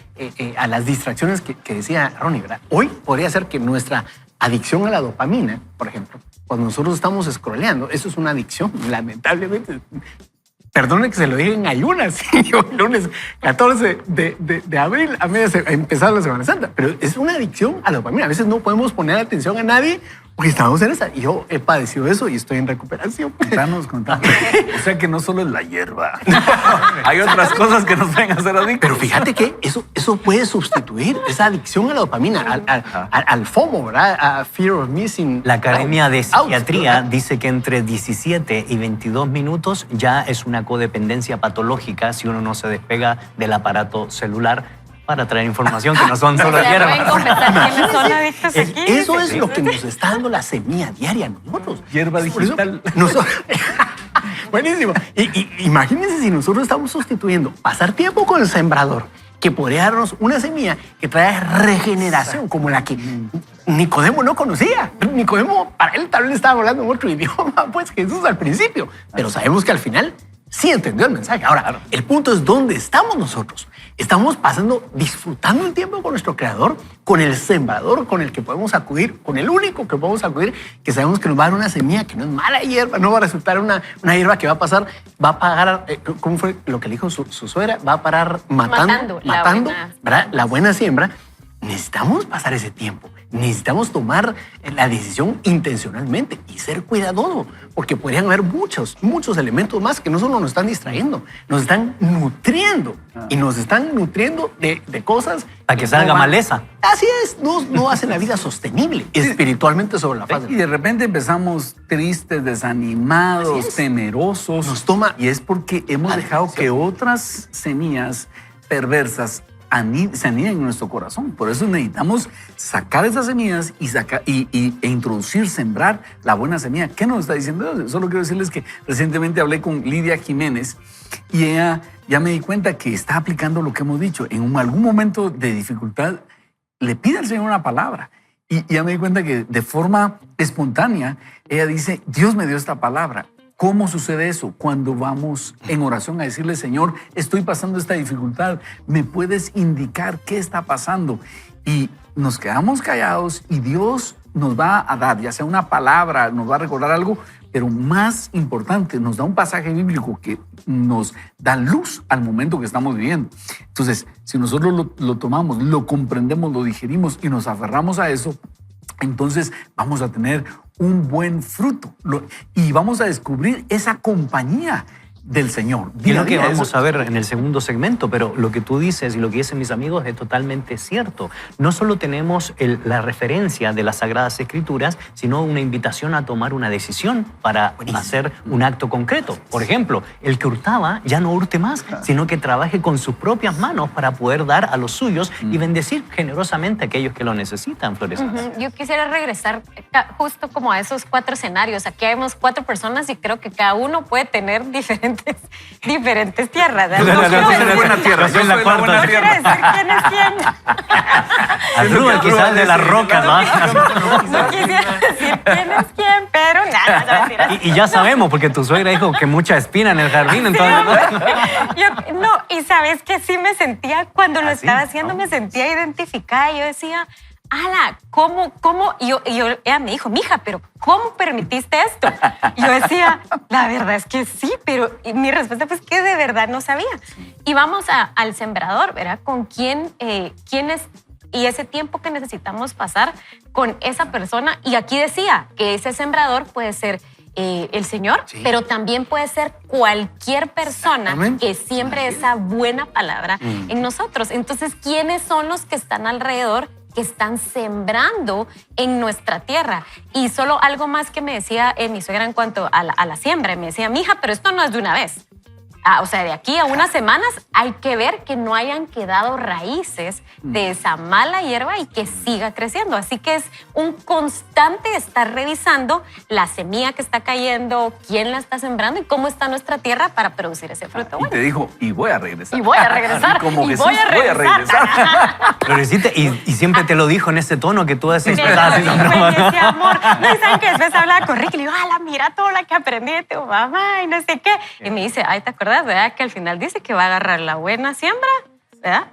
a las distracciones que decía Ronnie, ¿verdad? Hoy podría ser que nuestra adicción a la dopamina, por ejemplo, cuando nosotros estamos scrolleando, eso es una adicción, lamentablemente. Perdone que se lo diga en ayunas, el lunes 14 de abril, a empezar la Semana Santa, pero es una adicción a la dopamina. A veces no podemos poner atención a nadie porque estamos en esa. Y yo he padecido eso y estoy en recuperación. Contanos. O sea que no solo es la hierba. Hay otras cosas que nos pueden hacer adictos. Pero fíjate que eso puede sustituir esa adicción a la dopamina, al FOMO, ¿verdad? A Fear of Missing. La Academia de Out, Psiquiatría ¿verdad? dice que entre 17 y 22 minutos ya es una codependencia patológica si uno no se despega del aparato celular para traer información que no son solo O sea, pueden hierbas. confesar quiénes son adictos aquí. Eso es lo que nos está dando la semilla diaria a nosotros. Hierba Por eso, digital. Buenísimo. Y imagínense si nosotros estamos sustituyendo pasar tiempo con el sembrador, que podría darnos una semilla que trae regeneración, como la que Nicodemo no conocía. Nicodemo, para él tal vez estaba hablando en otro idioma, pues Jesús al principio. Pero sabemos que al final sí entendió el mensaje. Ahora, el punto es dónde estamos nosotros. Estamos disfrutando el tiempo con nuestro Creador, con el sembrador con el que podemos acudir, con el único que podemos acudir, que sabemos que nos va a dar una semilla que no es mala hierba, no va a resultar una hierba que va a pagar, ¿cómo fue lo que le dijo su suegra? Va a parar matando ¿verdad? La buena siembra. Necesitamos pasar ese tiempo. Necesitamos tomar la decisión intencionalmente y ser cuidadosos, porque podrían haber muchos elementos más que no solo nos están distrayendo, nos están nutriendo y nos están nutriendo de cosas Para que salga maleza. Así es, no hacen la vida sostenible espiritualmente sobre la faz de la Y de repente empezamos tristes, desanimados, Así es. temerosos. Nos toma- Y es porque hemos dejado que otras semillas perversas se aniden en nuestro corazón. Por eso necesitamos sacar esas semillas e introducir, sembrar la buena semilla. ¿Qué nos está diciendo Dios? Solo quiero decirles que recientemente hablé con Lidia Jiménez y ella ya me di cuenta que está aplicando lo que hemos dicho. En algún momento de dificultad le pide al Señor una palabra. Y ya me di cuenta que de forma espontánea ella dice, Dios me dio esta palabra. ¿Cómo sucede eso? Cuando vamos en oración a decirle, Señor, estoy pasando esta dificultad, ¿me puedes indicar qué está pasando? Y nos quedamos callados y Dios nos va a dar, ya sea una palabra, nos va a recordar algo, pero más importante, nos da un pasaje bíblico que nos da luz al momento que estamos viviendo. Entonces, si nosotros lo tomamos, lo comprendemos, lo digerimos y nos aferramos a eso, entonces vamos a tener un buen fruto y vamos a descubrir esa compañía del Señor. Y es lo que vamos a ver en el segundo segmento, pero lo que tú dices y lo que dicen mis amigos es totalmente cierto. No solo tenemos la referencia de las Sagradas Escrituras, sino una invitación a tomar una decisión para hacer un acto concreto. Por ejemplo, el que hurtaba ya no hurte más, sino que trabaje con sus propias manos para poder dar a los suyos y bendecir generosamente a aquellos que lo necesitan, Flores. Yo quisiera regresar justo como a esos 4 escenarios. Aquí vemos 4 personas y creo que cada uno puede tener diferentes tierras. Yo soy la buena tierra. Yo soy la cuarta. No quiero decir quién es quién. Asdrúbal quizás de las rocas, ¿no? No quisiera decir quién es quién, pero nada, no, mentira. Y ya sabemos, porque tu suegra dijo que mucha espina en el jardín, entonces... No, y sabes que sí me sentía, cuando lo estaba haciendo, me sentía identificada. Yo decía, ala, ¿cómo? Y ella me dijo, mija, pero ¿cómo permitiste esto? Y yo decía, la verdad es que sí, pero mi respuesta fue que de verdad no sabía. Y vamos al sembrador, ¿verdad? ¿Con quién es? Y ese tiempo que necesitamos pasar con esa persona. Y aquí decía que ese sembrador puede ser el Señor, pero también puede ser cualquier persona que siembre esa buena palabra en nosotros. Entonces, ¿quiénes son los que están alrededor, que están sembrando en nuestra tierra? Y solo algo más que me decía mi suegra en cuanto a la siembra. Me decía, mija, pero esto no es de una vez. o sea, de aquí a unas semanas, hay que ver que no hayan quedado raíces de esa mala hierba y que siga creciendo. Así que es un constante estar revisando la semilla que está cayendo, quién la está sembrando y cómo está nuestra tierra para producir ese fruto Y bueno. te dijo, y voy a regresar. Y voy a regresar. Como y Jesús, voy a regresar. Florecita, y siempre te lo dijo en ese tono que tú has Me expresado. lo dijo en ese amor. No, y saben que después hablaba con Ricky y le digo, mira todo lo que aprendí de tu mamá y no sé qué. Y me dice, ¿te acuerdas, verdad? Que al final dice que va a agarrar la buena siembra, ¿verdad?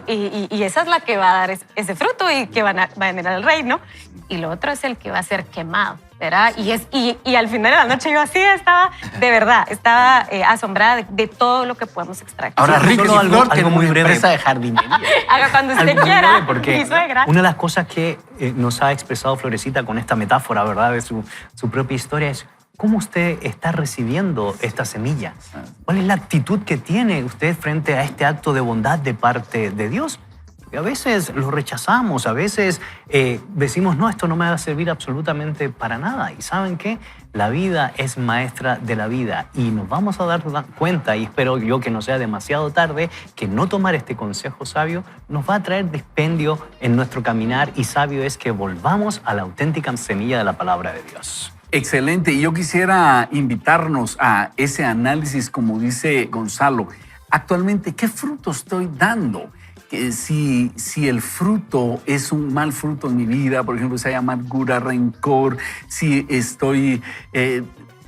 Y esa es la que va a dar ese fruto y que va a venir al reino. Y lo otro es el que va a ser quemado, ¿verdad? Y al final de la noche yo así estaba, de verdad, estaba asombrada de todo lo que podemos extraer. Ahora, Sí, Ricky solo y Flor tienen algo muy una breve. empresa de jardinería. Haga cuando usted Algo muy quiera, breve, porque mi suegra. una de las cosas que nos ha expresado Florecita con esta metáfora, ¿verdad? De su propia historia es cómo usted está recibiendo esta semilla. ¿Cuál es la actitud que tiene usted frente a este acto de bondad de parte de Dios? Porque a veces lo rechazamos, a veces decimos, no, esto no me va a servir absolutamente para nada. Y ¿saben qué? La vida es maestra de la vida y nos vamos a dar cuenta, y espero yo que no sea demasiado tarde, que no tomar este consejo sabio nos va a traer dispendio en nuestro caminar, y sabio es que volvamos a la auténtica semilla de la palabra de Dios. Excelente. Y yo quisiera invitarnos a ese análisis, como dice Gonzalo. Actualmente, ¿qué fruto estoy dando? Si el fruto es un mal fruto en mi vida, por ejemplo, si hay amargura, rencor, si estoy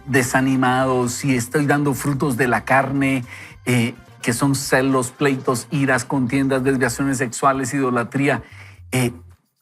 desanimado, si estoy dando frutos de la carne, que son celos, pleitos, iras, contiendas, desviaciones sexuales, idolatría,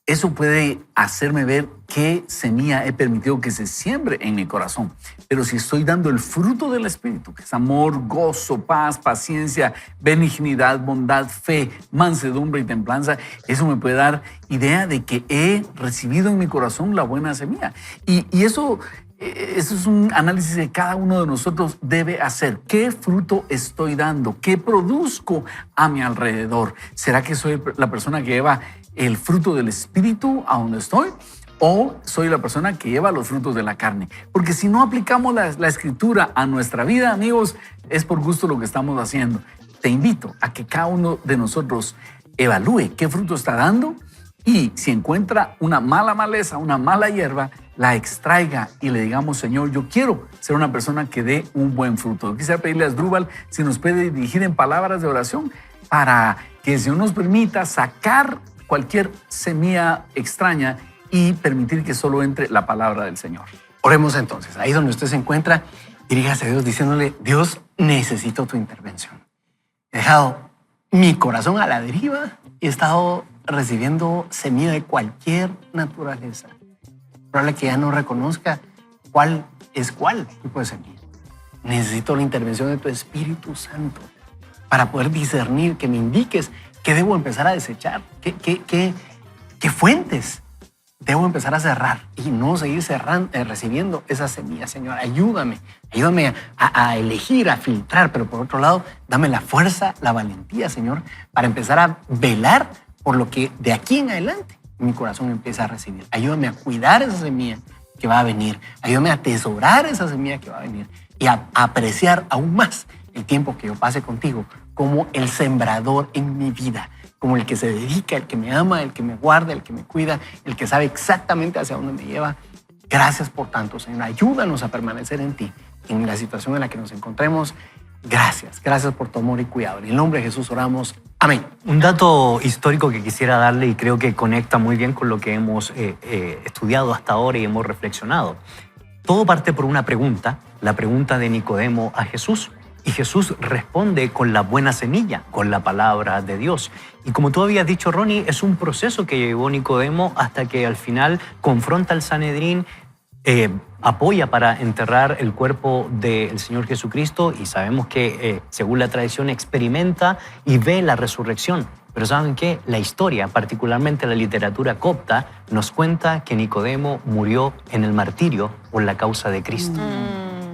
eso puede hacerme ver qué semilla he permitido que se siembre en mi corazón. Pero si estoy dando el fruto del Espíritu, que es amor, gozo, paz, paciencia, benignidad, bondad, fe, mansedumbre y templanza, eso me puede dar idea de que he recibido en mi corazón la buena semilla. Y eso es un análisis que cada uno de nosotros debe hacer. ¿Qué fruto estoy dando? ¿Qué produzco a mi alrededor? ¿Será que soy la persona que lleva el fruto del Espíritu a donde estoy? ¿O soy la persona que lleva los frutos de la carne? Porque si no aplicamos la Escritura a nuestra vida, amigos, es por gusto lo que estamos haciendo. Te invito a que cada uno de nosotros evalúe qué fruto está dando, y si encuentra una mala maleza, una mala hierba, la extraiga y le digamos, Señor, yo quiero ser una persona que dé un buen fruto. Yo quisiera pedirle a Asdrúbal si nos puede dirigir en palabras de oración para que el Señor nos permita sacar cualquier semilla extraña y permitir que solo entre la palabra del Señor. Oremos entonces. Ahí donde usted se encuentra, diríjase a Dios diciéndole, Dios, necesito tu intervención. He dejado mi corazón a la deriva y he estado recibiendo semilla de cualquier naturaleza. Probable que ya no reconozca cuál es cuál tipo de semilla. Necesito la intervención de tu Espíritu Santo para poder discernir, que me indiques qué debo empezar a desechar, qué fuentes debo empezar a cerrar y no seguir recibiendo esa semilla. Señor, ayúdame a elegir, a filtrar, pero por otro lado, dame la fuerza, la valentía, Señor, para empezar a velar por lo que de aquí en adelante mi corazón empieza a recibir. Ayúdame a cuidar esa semilla que va a venir. Ayúdame a atesorar esa semilla que va a venir y a apreciar aún más el tiempo que yo pase contigo como el sembrador en mi vida, como el que se dedica, el que me ama, el que me guarda, el que me cuida, el que sabe exactamente hacia dónde me lleva. Gracias por tanto, Señor. Ayúdanos a permanecer en ti, en la situación en la que nos encontremos. Gracias por tu amor y cuidado. En el nombre de Jesús oramos. Amén. Un dato histórico que quisiera darle, y creo que conecta muy bien con lo que hemos estudiado hasta ahora y hemos reflexionado. Todo parte por una pregunta, la pregunta de Nicodemo a Jesús. Y Jesús responde con la buena semilla, con la palabra de Dios. Y como tú habías dicho, Ronnie, es un proceso que llevó Nicodemo hasta que al final confronta al Sanedrín, apoya para enterrar el cuerpo del Señor Jesucristo, y sabemos que, según la tradición, experimenta y ve la resurrección. Pero ¿saben qué? La historia, particularmente la literatura copta, nos cuenta que Nicodemo murió en el martirio por la causa de Cristo.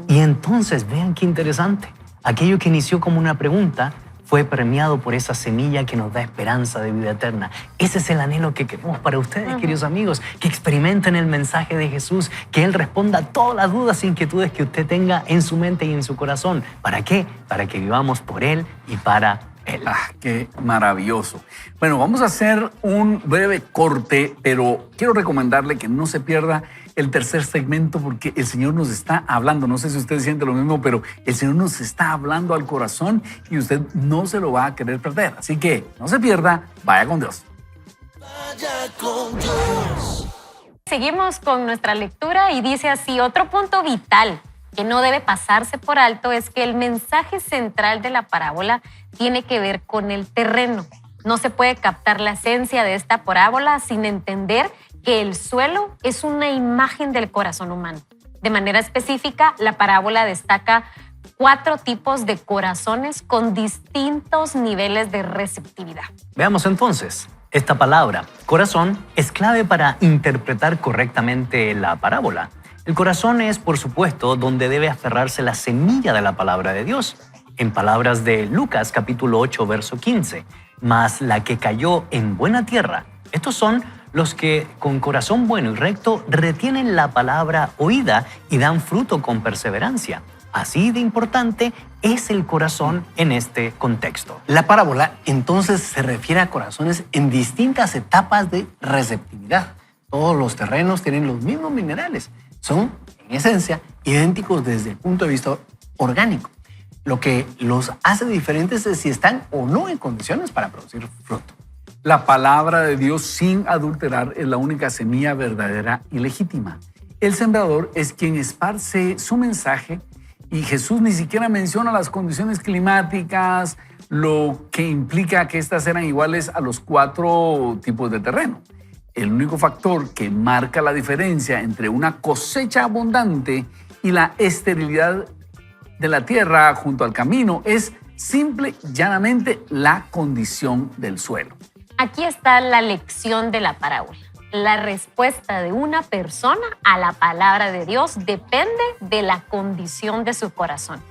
Y entonces, vean qué interesante. Aquello que inició como una pregunta fue premiado por esa semilla que nos da esperanza de vida eterna. Ese es el anhelo que queremos para ustedes, queridos amigos, que experimenten el mensaje de Jesús, que Él responda a todas las dudas e inquietudes que usted tenga en su mente y en su corazón. ¿Para qué? Para que vivamos por Él y para Él. Qué maravilloso. Bueno, vamos a hacer un breve corte, pero quiero recomendarle que no se pierda el tercer segmento porque el Señor nos está hablando. No sé si usted siente lo mismo, pero el Señor nos está hablando al corazón y usted no se lo va a querer perder. Así que no se pierda, vaya con Dios. Vaya con Dios. Seguimos con nuestra lectura y dice así: otro punto vital que no debe pasarse por alto es que el mensaje central de la parábola tiene que ver con el terreno. No se puede captar la esencia de esta parábola sin entender que el suelo es una imagen del corazón humano. De manera específica, la parábola destaca 4 tipos de corazones con distintos niveles de receptividad. Veamos entonces. Esta palabra, corazón, es clave para interpretar correctamente la parábola. El corazón es, por supuesto, donde debe aferrarse la semilla de la palabra de Dios. En palabras de Lucas, capítulo 8, verso 15, mas la que cayó en buena tierra. Estos son los que con corazón bueno y recto retienen la palabra oída y dan fruto con perseverancia. Así de importante es el corazón en este contexto. La parábola entonces se refiere a corazones en distintas etapas de receptividad. Todos los terrenos tienen los mismos minerales. Son, en esencia, idénticos desde el punto de vista orgánico. Lo que los hace diferentes es si están o no en condiciones para producir fruto. La palabra de Dios sin adulterar es la única semilla verdadera y legítima. El sembrador es quien esparce su mensaje y Jesús ni siquiera menciona las condiciones climáticas, lo que implica que estas eran iguales a los 4 tipos de terreno. El único factor que marca la diferencia entre una cosecha abundante y la esterilidad de la tierra junto al camino es simple y llanamente la condición del suelo. Aquí está la lección de la parábola. La respuesta de una persona a la palabra de Dios depende de la condición de su corazón.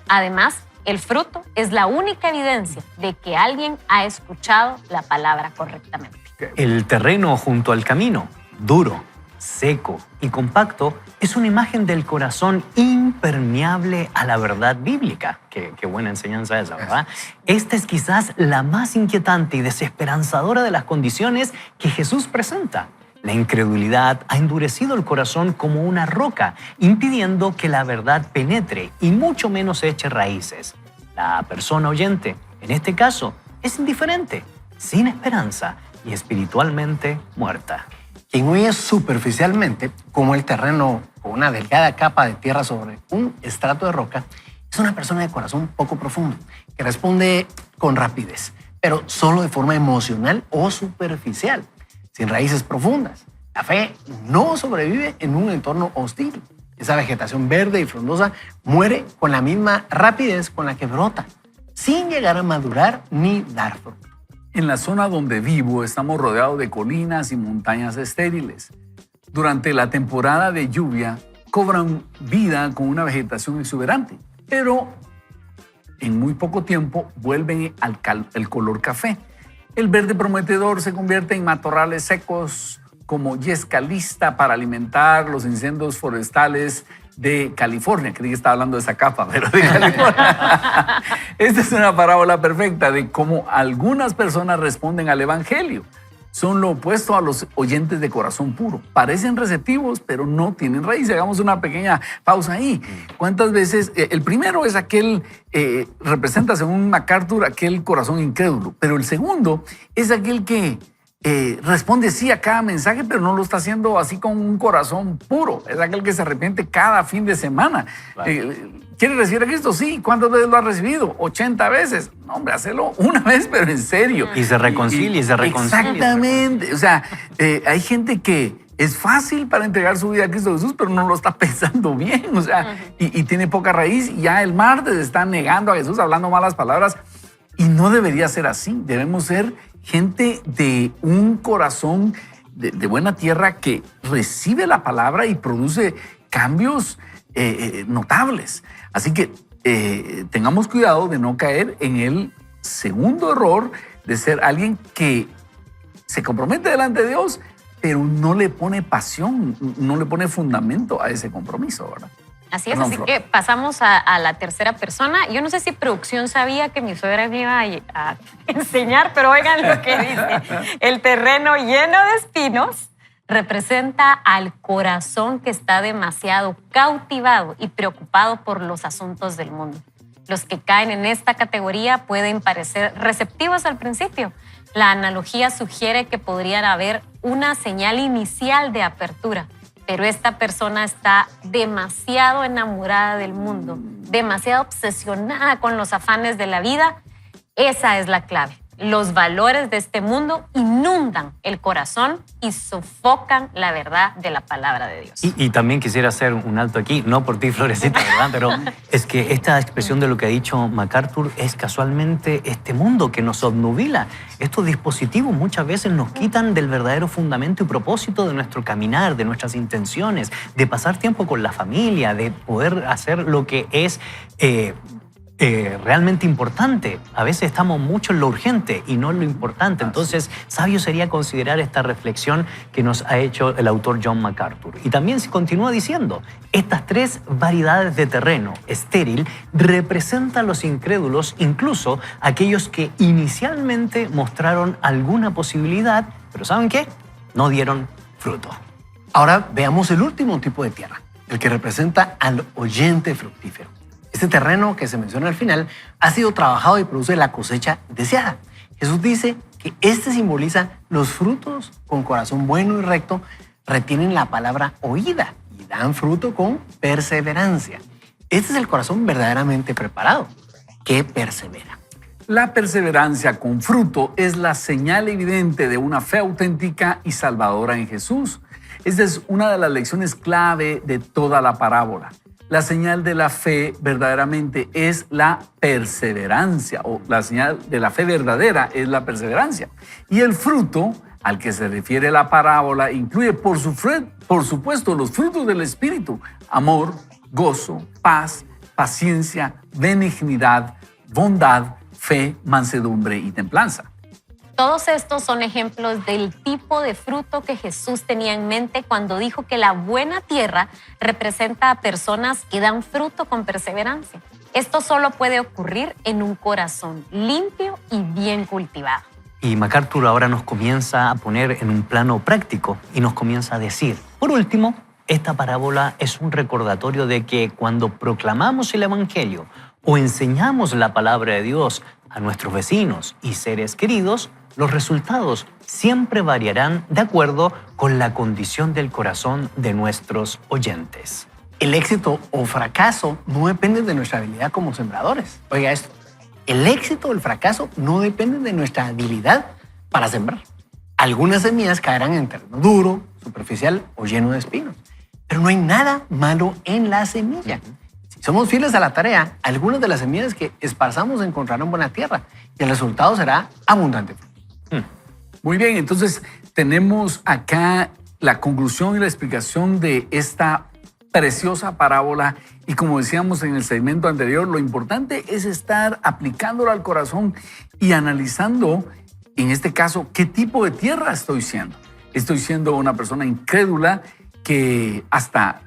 Además, el fruto es la única evidencia de que alguien ha escuchado la palabra correctamente. El terreno junto al camino, duro, seco y compacto, es una imagen del corazón impermeable a la verdad bíblica. Qué buena enseñanza esa, ¿verdad? Esta es quizás la más inquietante y desesperanzadora de las condiciones que Jesús presenta. La incredulidad ha endurecido el corazón como una roca, impidiendo que la verdad penetre y mucho menos eche raíces. La persona oyente, en este caso, es indiferente, sin esperanza y espiritualmente muerta. Quien oye superficialmente, como el terreno con una delgada capa de tierra sobre un estrato de roca, es una persona de corazón poco profundo, que responde con rapidez, pero solo de forma emocional o superficial, sin raíces profundas. La fe no sobrevive en un entorno hostil. Esa vegetación verde y frondosa muere con la misma rapidez con la que brota, sin llegar a madurar ni dar fruto. En la zona donde vivo estamos rodeados de colinas y montañas estériles. Durante la temporada de lluvia cobran vida con una vegetación exuberante, pero en muy poco tiempo vuelven al color café. El verde prometedor se convierte en matorrales secos como yesca lista para alimentar los incendios forestales de California. Creí que estaba hablando de esa capa, pero de California. Esta es una parábola perfecta de cómo algunas personas responden al evangelio. Son lo opuesto a los oyentes de corazón puro. Parecen receptivos, pero no tienen raíz. Hagamos una pequeña pausa ahí. ¿Cuántas veces? El primero es aquel, representa según MacArthur, aquel corazón incrédulo. Pero el segundo es aquel que responde sí a cada mensaje, pero no lo está haciendo así con un corazón puro. Es aquel que se arrepiente cada fin de semana. Claro. ¿Quiere recibir a Cristo? Sí. ¿Cuántas veces lo ha recibido? 80 veces. No, hombre, hacelo una vez, pero en serio. Y se reconcilia, y se reconcilia. Exactamente. O sea, hay gente que es fácil para entregar su vida a Cristo Jesús, pero no lo está pensando bien. O sea, y tiene poca raíz. Y ya el martes está negando a Jesús, hablando malas palabras. Y no debería ser así. Debemos ser gente de un corazón de buena tierra que recibe la palabra y produce cambios notables. Así que tengamos cuidado de no caer en el segundo error de ser alguien que se compromete delante de Dios, pero no le pone pasión, no le pone fundamento a ese compromiso, ¿verdad? Así es, Perdón, así Flor. que pasamos a la tercera persona. Yo no sé si producción sabía que mi suegra me iba a enseñar, pero oigan lo que dice. El terreno lleno de espinos representa al corazón que está demasiado cautivado y preocupado por los asuntos del mundo. Los que caen en esta categoría pueden parecer receptivos al principio. La analogía sugiere que podrían haber una señal inicial de apertura, pero esta persona está demasiado enamorada del mundo, demasiado obsesionada con los afanes de la vida. Esa es la clave. Los valores de este mundo inundan el corazón y sofocan la verdad de la palabra de Dios. Y también quisiera hacer un alto aquí, no por ti, Florecita, ¿verdad? Pero es que esta expresión de lo que ha dicho MacArthur es casualmente este mundo que nos obnubila. Estos dispositivos muchas veces nos quitan del verdadero fundamento y propósito de nuestro caminar, de nuestras intenciones, de pasar tiempo con la familia, de poder hacer lo que es realmente importante. A veces estamos mucho en lo urgente y no en lo importante. Entonces, sabio sería considerar esta reflexión que nos ha hecho el autor John MacArthur. Y también se continúa diciendo, estas tres variedades de terreno estéril representan a los incrédulos, incluso aquellos que inicialmente mostraron alguna posibilidad, pero ¿saben qué? No dieron fruto. Ahora veamos el último tipo de tierra, el que representa al oyente fructífero. Este terreno que se menciona al final ha sido trabajado y produce la cosecha deseada. Jesús dice que este simboliza los frutos con corazón bueno y recto, retienen la palabra oída y dan fruto con perseverancia. Este es el corazón verdaderamente preparado, que persevera. La perseverancia con fruto es la señal evidente de una fe auténtica y salvadora en Jesús. Esta es una de las lecciones clave de toda la parábola. La señal de la fe verdaderamente es la perseverancia, o la señal de la fe verdadera es la perseverancia. Y el fruto al que se refiere la parábola incluye, por supuesto, los frutos del Espíritu: amor, gozo, paz, paciencia, benignidad, bondad, fe, mansedumbre y templanza. Todos estos son ejemplos del tipo de fruto que Jesús tenía en mente cuando dijo que la buena tierra representa a personas que dan fruto con perseverancia. Esto solo puede ocurrir en un corazón limpio y bien cultivado. Y MacArthur ahora nos comienza a poner en un plano práctico y nos comienza a decir, por último, esta parábola es un recordatorio de que cuando proclamamos el Evangelio o enseñamos la palabra de Dios a nuestros vecinos y seres queridos, los resultados siempre variarán de acuerdo con la condición del corazón de nuestros oyentes. El éxito o fracaso no depende de nuestra habilidad como sembradores. Oiga esto, el éxito o el fracaso no dependen de nuestra habilidad para sembrar. Algunas semillas caerán en terreno duro, superficial o lleno de espinos. Pero no hay nada malo en la semilla. Si somos fieles a la tarea, algunas de las semillas que esparzamos encontrarán buena tierra y el resultado será abundante. Muy bien, entonces tenemos acá la conclusión y la explicación de esta preciosa parábola. Y como decíamos en el segmento anterior, lo importante es estar aplicándolo al corazón y analizando, en este caso, qué tipo de tierra estoy siendo. Estoy siendo una persona incrédula que hasta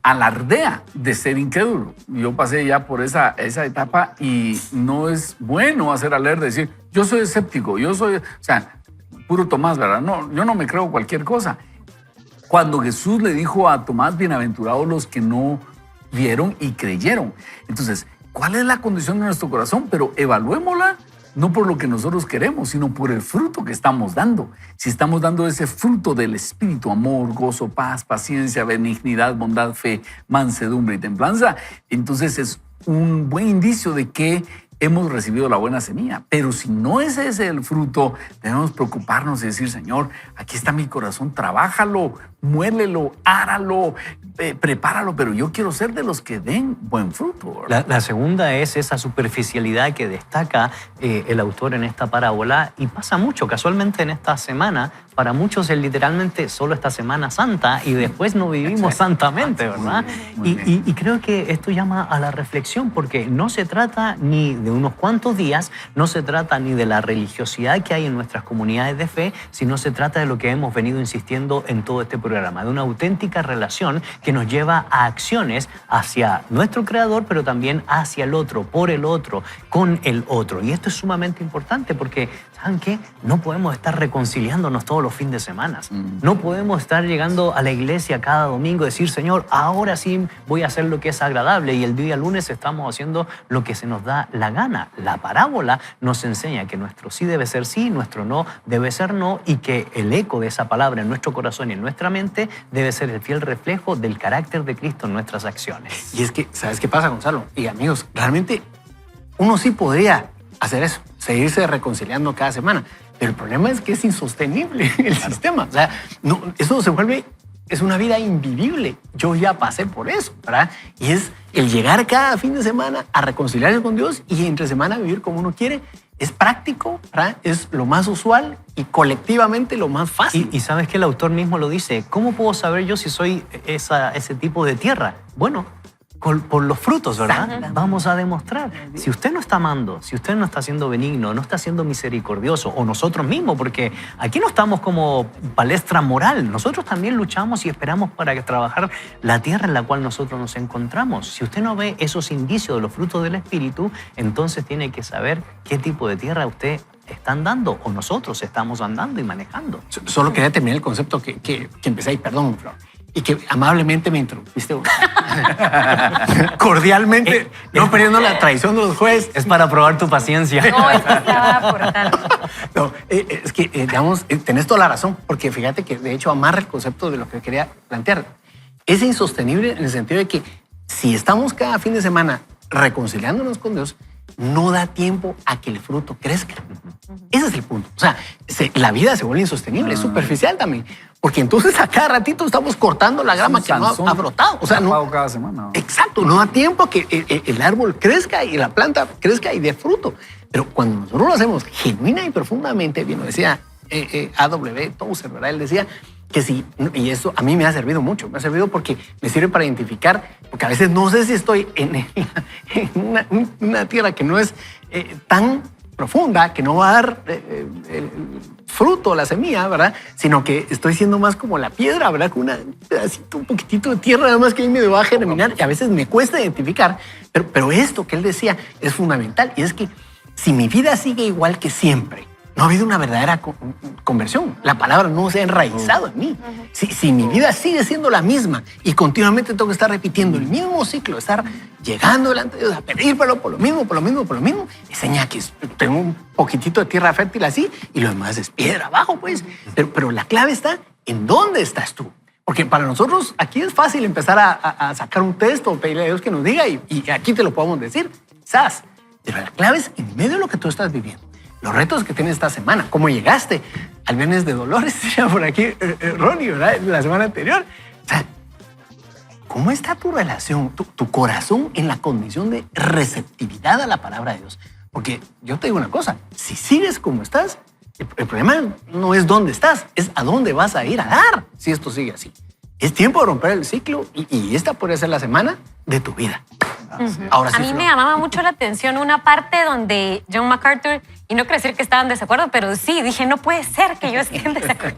alardea de ser incrédulo. Yo pasé ya por esa etapa y no es bueno hacer alarde, decir, yo soy escéptico, yo soy, o sea, puro Tomás, ¿verdad? No, yo no me creo cualquier cosa. Cuando Jesús le dijo a Tomás, bienaventurados los que no vieron y creyeron. Entonces, ¿cuál es la condición de nuestro corazón? Pero evaluémosla no por lo que nosotros queremos, sino por el fruto que estamos dando. Si estamos dando ese fruto del Espíritu, amor, gozo, paz, paciencia, benignidad, bondad, fe, mansedumbre y templanza, entonces es un buen indicio de que hemos recibido la buena semilla. Pero si no es ese el fruto, debemos preocuparnos y decir, Señor, aquí está mi corazón, trabájalo, muélelo, áralo, prepáralo, pero yo quiero ser de los que den buen fruto, ¿verdad? La segunda es esa superficialidad que destaca el autor en esta parábola y pasa mucho. Casualmente en esta semana, para muchos es literalmente solo esta Semana Santa y después no vivimos santamente, ¿verdad? Muy bien. Y creo que esto llama a la reflexión porque no se trata ni de unos cuantos días, no se trata ni de la religiosidad que hay en nuestras comunidades de fe, sino se trata de lo que hemos venido insistiendo en todo este programa, de una auténtica relación que nos lleva a acciones hacia nuestro Creador, pero también hacia el otro, por el otro, con el otro. Y esto es sumamente importante porque, ¿saben qué? No podemos estar reconciliándonos todos los fines de semana. No podemos estar llegando a la iglesia cada domingo y decir, Señor, ahora sí voy a hacer lo que es agradable y el día lunes estamos haciendo lo que se nos da la gana. La parábola nos enseña que nuestro sí debe ser sí, nuestro no debe ser no y que el eco de esa palabra en nuestro corazón y en nuestra mente debe ser el fiel reflejo del carácter de Cristo en nuestras acciones. Y es que, ¿sabes qué pasa, Gonzalo? Y amigos, realmente uno sí podría hacer eso, seguirse reconciliando cada semana. Pero el problema es que es insostenible el sistema. O sea, no, eso se vuelve, es una vida invivible. Yo ya pasé por eso, ¿verdad? Y es el llegar cada fin de semana a reconciliarse con Dios y entre semana vivir como uno quiere. Es práctico, ¿verdad? Es lo más usual y colectivamente lo más fácil. Y sabes que el autor mismo lo dice, ¿cómo puedo saber yo si soy ese tipo de tierra? Bueno, por los frutos, ¿verdad? Vamos a demostrar. Si usted no está amando, si usted no está siendo benigno, no está siendo misericordioso, o nosotros mismos, porque aquí no estamos como palestra moral, nosotros también luchamos y esperamos para trabajar la tierra en la cual nosotros nos encontramos. Si usted no ve esos indicios de los frutos del Espíritu, entonces tiene que saber qué tipo de tierra usted está andando o nosotros estamos andando y manejando. Solo quería terminar el concepto que empecé ahí, perdón, Flor. Y que amablemente me interrumpiste. Cordialmente, no perdiendo la tradición de los jueces. Es para probar tu paciencia. No, esto se va a aportar. No, es que, digamos, tenés toda la razón, porque fíjate que de hecho amarra el concepto de lo que quería plantear. Es insostenible en el sentido de que si estamos cada fin de semana reconciliándonos con Dios, no da tiempo a que el fruto crezca. Ese es el punto. O sea, la vida se vuelve insostenible, es superficial también. Porque entonces a cada ratito estamos cortando la grama que no ha brotado. O sea, no, cada semana. Exacto, no da tiempo a que el árbol crezca y la planta crezca y dé fruto. Pero cuando nosotros lo hacemos genuina y profundamente, bien lo decía A.W. Tozer, ¿verdad? Él decía que sí, y eso a mí me ha servido mucho, me ha servido porque me sirve para identificar, porque a veces no sé si estoy en una tierra que no es tan profunda, que no va a dar el fruto, la semilla, ¿verdad? Sino que estoy siendo más como la piedra, ¿verdad? Con un pedacito, un poquitito de tierra, nada más que ahí me va a germinar y a veces me cuesta identificar, pero esto que él decía es fundamental y es que si mi vida sigue igual que siempre, no ha habido una verdadera conversión. La palabra no se ha enraizado en mí. Si mi vida sigue siendo la misma y continuamente tengo que estar repitiendo el mismo ciclo, estar llegando delante de Dios a pedir perdón por lo mismo, es señal que tengo un poquitito de tierra fértil así y lo demás es piedra abajo, pues. Pero la clave está en dónde estás tú. Porque para nosotros aquí es fácil empezar a sacar un texto o pedirle a Dios que nos diga y aquí te lo podemos decir, quizás. Pero la clave es en medio de lo que tú estás viviendo. Los retos que tienes esta semana, cómo llegaste al Viernes de Dolores, decía por aquí Ronnie, ¿verdad? La semana anterior. O sea, ¿cómo está tu relación, tu corazón en la condición de receptividad a la palabra de Dios? Porque yo te digo una cosa, si sigues como estás, el problema no es dónde estás, es a dónde vas a ir a dar si esto sigue así. Es tiempo de romper el ciclo y esta podría ser la semana de tu vida. Ahora sí, a mí me llamaba mucho la atención una parte donde John MacArthur, y no quiero decir que estaba en desacuerdo, pero sí, dije, no puede ser que yo esté en desacuerdo.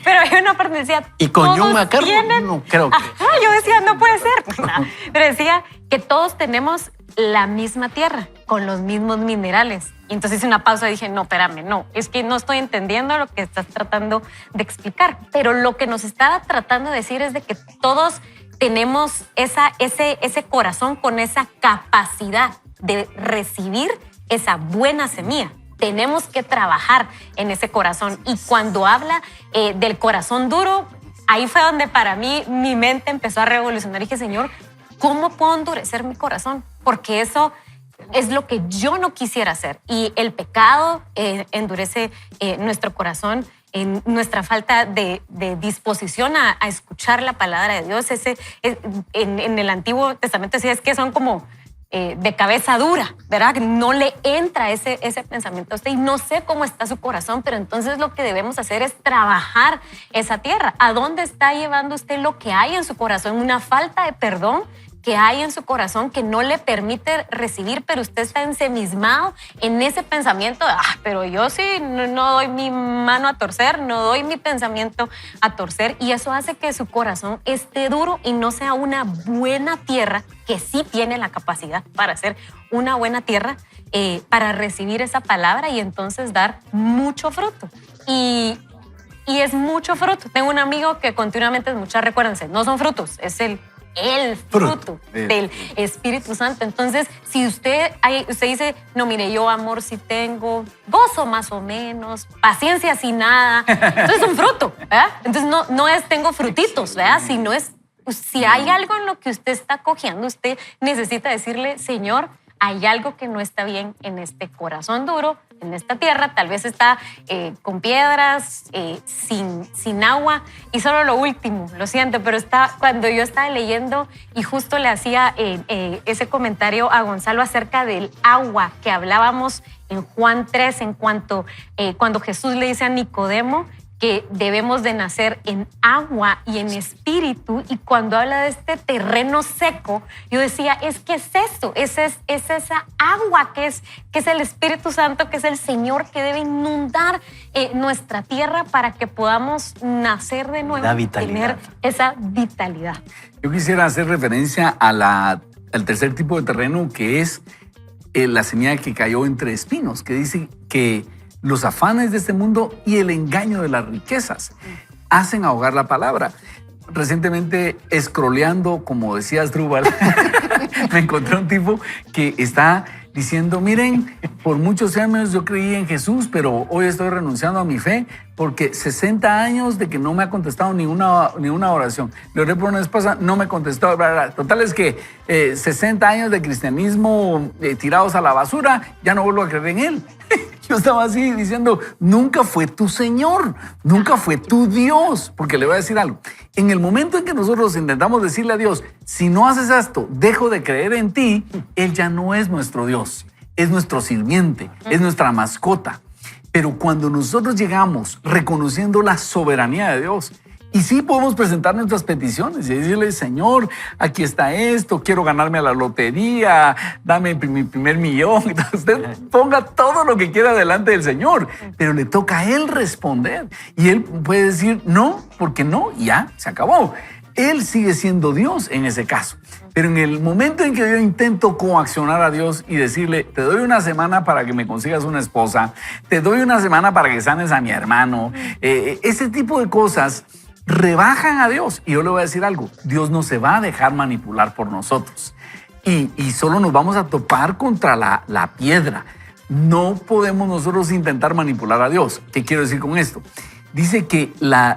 Pero hay una parte que decía... Y con John todos MacArthur tienen... no creo que... Ajá, yo decía, no puede ser. No. Pero decía que todos tenemos la misma tierra, con los mismos minerales. Y entonces hice una pausa y dije, no, espérame, no, es que no estoy entendiendo lo que estás tratando de explicar. Pero lo que nos estaba tratando de decir es de que todos tenemos ese corazón con esa capacidad de recibir esa buena semilla. Tenemos que trabajar en ese corazón. Y cuando habla del corazón duro, ahí fue donde para mí mi mente empezó a revolucionar. Y dije, Señor, ¿cómo puedo endurecer mi corazón? Porque eso es lo que yo no quisiera hacer. Y el pecado endurece nuestro corazón en nuestra falta de disposición a escuchar la palabra de Dios. En el Antiguo Testamento decía, es que son como de cabeza dura, ¿verdad? No le entra ese pensamiento a usted y no sé cómo está su corazón, pero entonces lo que debemos hacer es trabajar esa tierra. ¿A dónde está llevando usted lo que hay en su corazón? Una falta de perdón que hay en su corazón que no le permite recibir, pero usted está ensimismado en ese pensamiento de, pero yo sí no doy mi mano a torcer, no doy mi pensamiento a torcer, y eso hace que su corazón esté duro y no sea una buena tierra, que sí tiene la capacidad para ser una buena tierra, para recibir esa palabra y entonces dar mucho fruto. Y es mucho fruto. Tengo un amigo que continuamente es mucha, recuérdense, no son frutos, es el fruto del Espíritu Santo. Entonces, si usted dice, no, mire, yo amor sí tengo, gozo más o menos, paciencia sin nada, entonces es un fruto, ¿verdad? Entonces no es tengo frutitos, ¿verdad? Sino es, si hay algo en lo que usted está cojeando, usted necesita decirle, Señor, hay algo que no está bien en este corazón duro, en esta tierra, tal vez está con piedras, sin agua. Y solo lo último, lo siento, pero cuando yo estaba leyendo y justo le hacía ese comentario a Gonzalo acerca del agua que hablábamos en Juan 3, en cuanto cuando Jesús le dice a Nicodemo que debemos de nacer en agua y en espíritu, y cuando habla de este terreno seco, yo decía, es que es esto, es esa agua que es el Espíritu Santo, que es el Señor que debe inundar nuestra tierra para que podamos nacer de nuevo, tener esa vitalidad. Yo quisiera hacer referencia al tercer tipo de terreno, que es la semilla que cayó entre espinos, que dice que los afanes de este mundo y el engaño de las riquezas hacen ahogar la palabra. Recientemente, scrolleando, como decía Asdrúbal, me encontré un tipo que está diciendo, miren, por muchos años yo creí en Jesús, pero hoy estoy renunciando a mi fe porque 60 años de que no me ha contestado ni una oración. Le oré por una esposa, no me contestó. Total es que 60 años de cristianismo tirados a la basura, ya no vuelvo a creer en él. Yo estaba así diciendo, nunca fue tu Señor, nunca fue tu Dios. Porque le voy a decir algo. En el momento en que nosotros intentamos decirle a Dios, si no haces esto, dejo de creer en ti, Él ya no es nuestro Dios, es nuestro sirviente, es nuestra mascota. Pero cuando nosotros llegamos reconociendo la soberanía de Dios, y sí podemos presentar nuestras peticiones y decirle, Señor, aquí está esto, quiero ganarme a la lotería, dame mi primer millón. Entonces, usted ponga todo lo que quiera delante del Señor, pero le toca a Él responder. Y Él puede decir no, porque no, y ya, se acabó. Él sigue siendo Dios en ese caso. Pero en el momento en que yo intento coaccionar a Dios y decirle, te doy una semana para que me consigas una esposa, te doy una semana para que sanes a mi hermano, ese tipo de cosas rebajan a Dios. Y yo le voy a decir algo, Dios no se va a dejar manipular por nosotros. Y solo nos vamos a topar contra la piedra. No podemos nosotros intentar manipular a Dios. ¿Qué quiero decir con esto? Dice que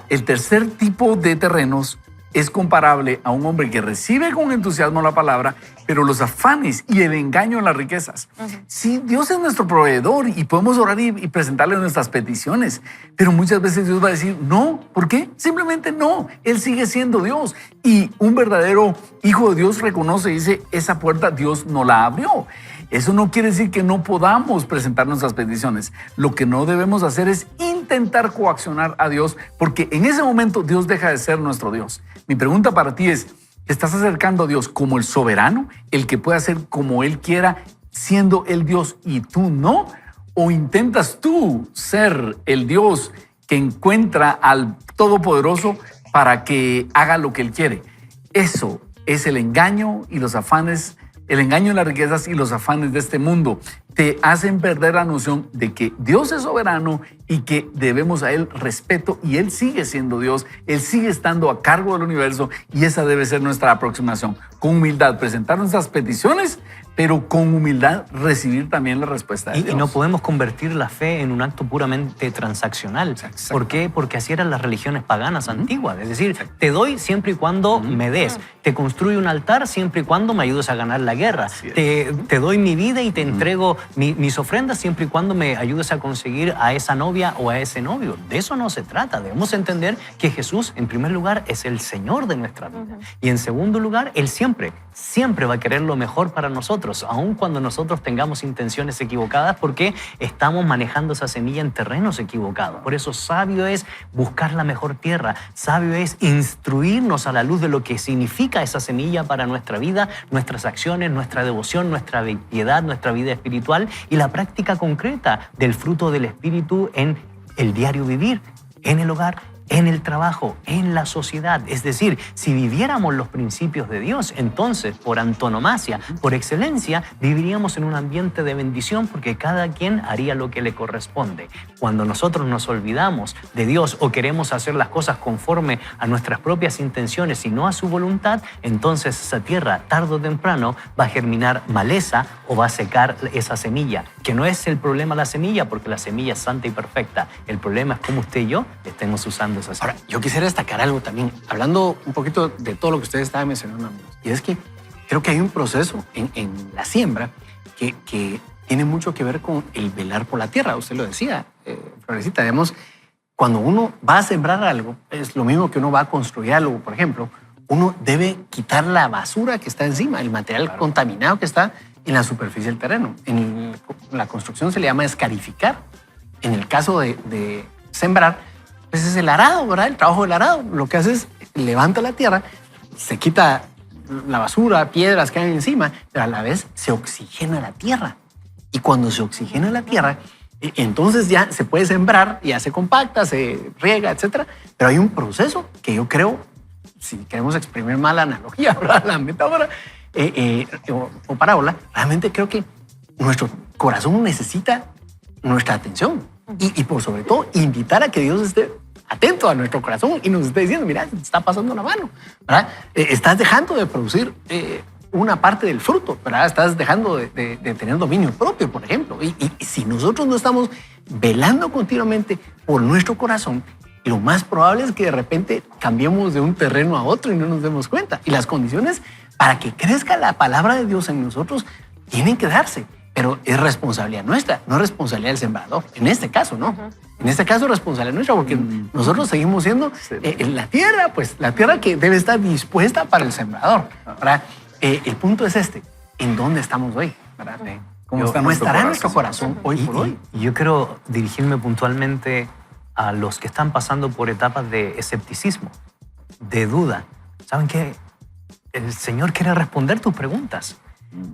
el tercer tipo de terrenos es comparable a un hombre que recibe con entusiasmo la palabra, pero los afanes y el engaño en las riquezas. Sí, Dios es nuestro proveedor y podemos orar y presentarle nuestras peticiones, pero muchas veces Dios va a decir no. ¿Por qué? Simplemente no. Él sigue siendo Dios, y un verdadero hijo de Dios reconoce y dice, esa puerta Dios no la abrió. Eso no quiere decir que no podamos presentar nuestras peticiones. Lo que no debemos hacer es intentar coaccionar a Dios, porque en ese momento Dios deja de ser nuestro Dios. Mi pregunta para ti es, ¿te estás acercando a Dios como el soberano, el que puede hacer como Él quiera, siendo el Dios y tú no? ¿O intentas tú ser el Dios que encuentra al Todopoderoso para que haga lo que Él quiere? Eso es el engaño y los afanes. El engaño en las riquezas y los afanes de este mundo te hacen perder la noción de que Dios es soberano y que debemos a Él respeto, y Él sigue siendo Dios, Él sigue estando a cargo del universo, y esa debe ser nuestra aproximación. Con humildad, presentar nuestras peticiones, pero con humildad recibir también la respuesta de Dios. Y no podemos convertir la fe en un acto puramente transaccional. Exacto. ¿Por qué? Porque así eran las religiones paganas antiguas. Es decir, te doy siempre y cuando me des. Te construyo un altar siempre y cuando me ayudes a ganar la guerra. Te doy mi vida y te entrego mis ofrendas siempre y cuando me ayudes a conseguir a esa novia o a ese novio. De eso no se trata. Debemos entender que Jesús, en primer lugar, es el Señor de nuestra vida. Y en segundo lugar, Él siempre va a querer lo mejor para nosotros, aun cuando nosotros tengamos intenciones equivocadas, porque estamos manejando esa semilla en terrenos equivocados. Por eso sabio es buscar la mejor tierra, sabio es instruirnos a la luz de lo que significa esa semilla para nuestra vida, nuestras acciones, nuestra devoción, nuestra piedad, nuestra vida espiritual y la práctica concreta del fruto del Espíritu en el diario vivir, en el hogar, en el trabajo, en la sociedad. Es decir, si viviéramos los principios de Dios, entonces, por antonomasia, por excelencia, viviríamos en un ambiente de bendición porque cada quien haría lo que le corresponde. Cuando nosotros nos olvidamos de Dios o queremos hacer las cosas conforme a nuestras propias intenciones y no a su voluntad, entonces esa tierra, tarde o temprano, va a germinar maleza o va a secar esa semilla, que no es el problema la semilla, porque la semilla es santa y perfecta. El problema es cómo usted y yo estemos usando. Ahora, yo quisiera destacar algo también, hablando un poquito de todo lo que ustedes estaban mencionando, amigos. Y es que creo que hay un proceso en la siembra que tiene mucho que ver con el velar por la tierra. Usted lo decía, Florecita, digamos, cuando uno va a sembrar algo, es lo mismo que uno va a construir algo, por ejemplo, uno debe quitar la basura que está encima, el material contaminado que está en la superficie del terreno. En la construcción se le llama escarificar. En el caso de sembrar, pues es el arado, ¿verdad? El trabajo del arado. Lo que hace es levanta la tierra, se quita la basura, piedras que hay encima, pero a la vez se oxigena la tierra. Y cuando se oxigena la tierra, entonces ya se puede sembrar, ya se compacta, se riega, etc. Pero hay un proceso que yo creo, si queremos exprimir mal la analogía, ¿verdad? La metáfora o parábola, realmente creo que nuestro corazón necesita nuestra atención. Y por sobre todo, invitar a que Dios esté atento a nuestro corazón y nos esté diciendo, mira, te está pasando la mano, ¿verdad? Estás dejando de producir una parte del fruto, ¿verdad? Estás dejando de tener dominio propio, por ejemplo. Y si nosotros no estamos velando continuamente por nuestro corazón, lo más probable es que de repente cambiemos de un terreno a otro y no nos demos cuenta. Y las condiciones para que crezca la palabra de Dios en nosotros tienen que darse. Pero es responsabilidad nuestra, no es responsabilidad del sembrador. En este caso, ¿no? En este caso es responsabilidad nuestra porque nosotros seguimos siendo la tierra, pues la tierra que debe estar dispuesta para el sembrador, ¿verdad? El punto es este, ¿en dónde estamos hoy? ¿Verdad? ¿Cómo estará nuestro corazón hoy por hoy? Y yo quiero dirigirme puntualmente a los que están pasando por etapas de escepticismo, de duda. ¿Saben qué? El Señor quiere responder tus preguntas.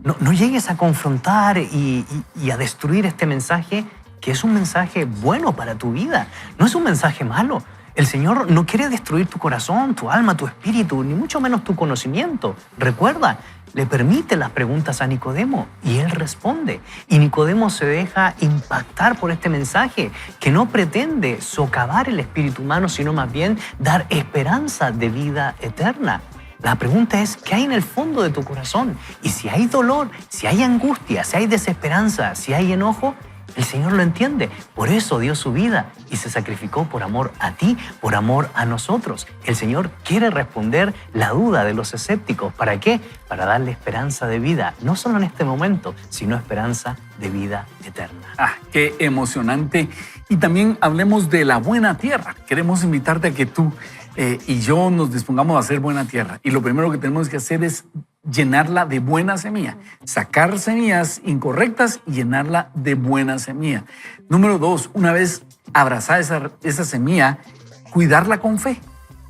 No llegues a confrontar y a destruir este mensaje, que es un mensaje bueno para tu vida. No es un mensaje malo. El Señor no quiere destruir tu corazón, tu alma, tu espíritu, ni mucho menos tu conocimiento. Recuerda, le permite las preguntas a Nicodemo y él responde. Y Nicodemo se deja impactar por este mensaje que no pretende socavar el espíritu humano, sino más bien dar esperanza de vida eterna. La pregunta es, ¿qué hay en el fondo de tu corazón? Y si hay dolor, si hay angustia, si hay desesperanza, si hay enojo, el Señor lo entiende. Por eso dio su vida y se sacrificó por amor a ti, por amor a nosotros. El Señor quiere responder la duda de los escépticos. ¿Para qué? Para darle esperanza de vida, no solo en este momento, sino esperanza de vida eterna. Ah, qué emocionante. Y también hablemos de la buena tierra. Queremos invitarte a que tú y yo nos dispongamos a hacer buena tierra. Y lo primero que tenemos que hacer es llenarla de buena semilla. Sacar semillas incorrectas y llenarla de buena semilla. Número 2, una vez abrazada esa semilla, cuidarla con fe.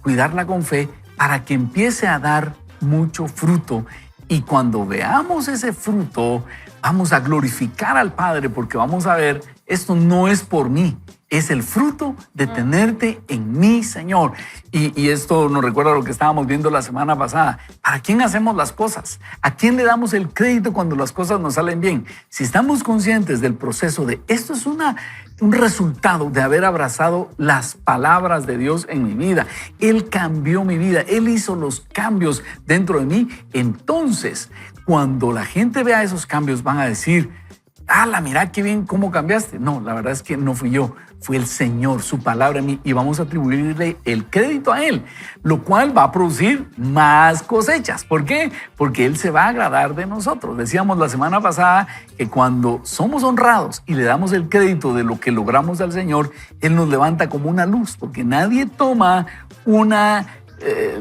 Cuidarla con fe para que empiece a dar mucho fruto. Y cuando veamos ese fruto, vamos a glorificar al Padre porque vamos a ver, esto no es por mí. Es el fruto de tenerte en mí, Señor. Y esto nos recuerda a lo que estábamos viendo la semana pasada. ¿Para quién hacemos las cosas? ¿A quién le damos el crédito cuando las cosas nos salen bien? Si estamos conscientes del proceso de esto es una un resultado de haber abrazado las palabras de Dios en mi vida. Él cambió mi vida, Él hizo los cambios dentro de mí. Entonces, cuando la gente vea esos cambios, van a decir, mira qué bien, cómo cambiaste. No, la verdad es que no fui yo, fue el Señor, su palabra en mí, y vamos a atribuirle el crédito a Él, lo cual va a producir más cosechas. ¿Por qué? Porque Él se va a agradar de nosotros. Decíamos la semana pasada que cuando somos honrados y le damos el crédito de lo que logramos al Señor, Él nos levanta como una luz, porque nadie toma una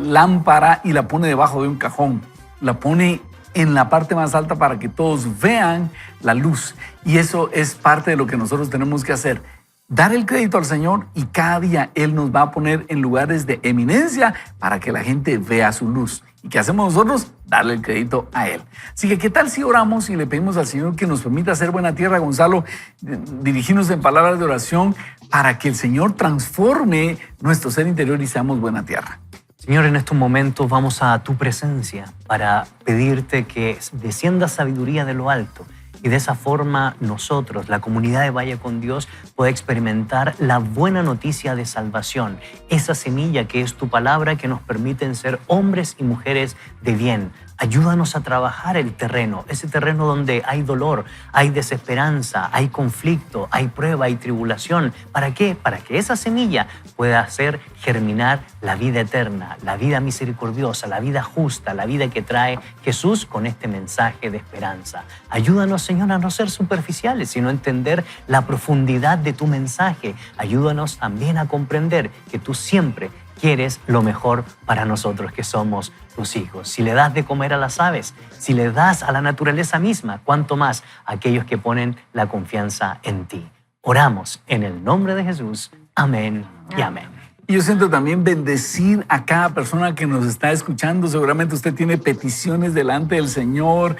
lámpara y la pone debajo de un cajón, la pone en la parte más alta para que todos vean la luz. Y eso es parte de lo que nosotros tenemos que hacer. Dar el crédito al Señor, y cada día Él nos va a poner en lugares de eminencia para que la gente vea su luz. ¿Y qué hacemos nosotros? Darle el crédito a Él. Así que, ¿qué tal si oramos y le pedimos al Señor que nos permita hacer buena tierra? Gonzalo, dirigirnos en palabras de oración para que el Señor transforme nuestro ser interior y seamos buena tierra. Señor, en estos momentos vamos a tu presencia para pedirte que descienda sabiduría de lo alto, y de esa forma nosotros, la comunidad de Vaya con Dios, pueda experimentar la buena noticia de salvación, esa semilla que es tu palabra, que nos permiten ser hombres y mujeres de bien. Ayúdanos a trabajar el terreno, ese terreno donde hay dolor, hay desesperanza, hay conflicto, hay prueba, hay tribulación. ¿Para qué? Para que esa semilla pueda hacer germinar la vida eterna, la vida misericordiosa, la vida justa, la vida que trae Jesús con este mensaje de esperanza. Ayúdanos, Señor, a no ser superficiales, sino a entender la profundidad de tu mensaje. Ayúdanos también a comprender que tú siempre quieres lo mejor para nosotros, que somos tus hijos. Si le das de comer a las aves, si le das a la naturaleza misma, cuánto más a aquellos que ponen la confianza en ti. Oramos en el nombre de Jesús. Amén y amén. Y yo siento también bendecir a cada persona que nos está escuchando. Seguramente usted tiene peticiones delante del Señor,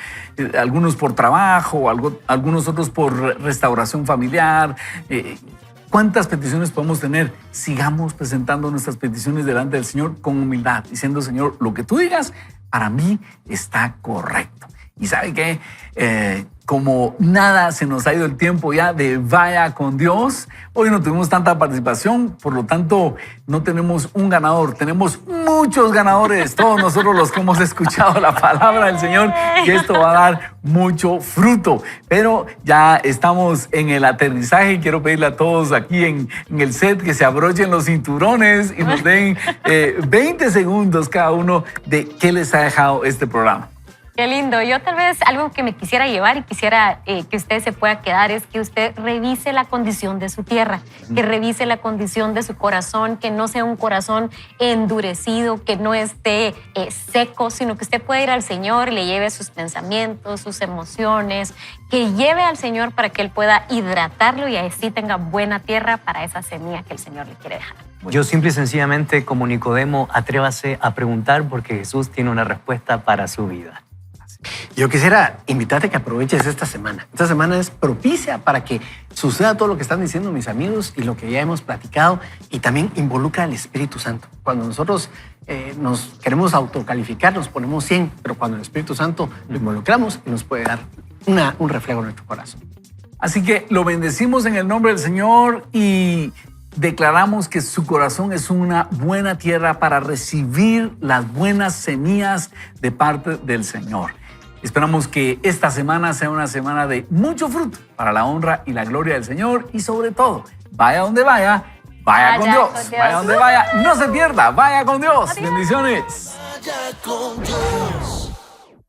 algunos por trabajo, algunos otros por restauración familiar. ¿Cuántas peticiones podemos tener? Sigamos presentando nuestras peticiones delante del Señor con humildad, diciendo, Señor, lo que tú digas para mí está correcto. Y ¿sabe qué? Como nada se nos ha ido el tiempo ya de Vaya con Dios, hoy no tuvimos tanta participación, por lo tanto no tenemos un ganador, tenemos muchos ganadores, todos nosotros los que hemos escuchado la palabra del Señor, y esto va a dar mucho fruto. Pero ya estamos en el aterrizaje y quiero pedirle a todos aquí en el set que se abrochen los cinturones y nos den 20 segundos cada uno de qué les ha dejado este programa. Qué lindo. Yo tal vez algo que me quisiera llevar y quisiera que usted se pueda quedar es que usted revise la condición de su tierra, que revise la condición de su corazón, que no sea un corazón endurecido, que no esté seco, sino que usted pueda ir al Señor y le lleve sus pensamientos, sus emociones, que lleve al Señor para que Él pueda hidratarlo y así tenga buena tierra para esa semilla que el Señor le quiere dejar. Yo simple y sencillamente, como Nicodemo, atrévase a preguntar, porque Jesús tiene una respuesta para su vida. Yo quisiera invitarte a que aproveches esta semana. Esta semana es propicia para que suceda todo lo que están diciendo mis amigos y lo que ya hemos platicado, y también involucra al Espíritu Santo. Cuando nosotros nos queremos autocalificar, nos ponemos 100, pero cuando el Espíritu Santo lo involucramos, nos puede dar un reflejo en nuestro corazón. Así que lo bendecimos en el nombre del Señor y declaramos que su corazón es una buena tierra para recibir las buenas semillas de parte del Señor. Esperamos que esta semana sea una semana de mucho fruto para la honra y la gloria del Señor, y sobre todo, vaya donde vaya, vaya con Dios. Vaya donde vaya, no se pierda, vaya con Dios. Bendiciones. Vaya con Dios.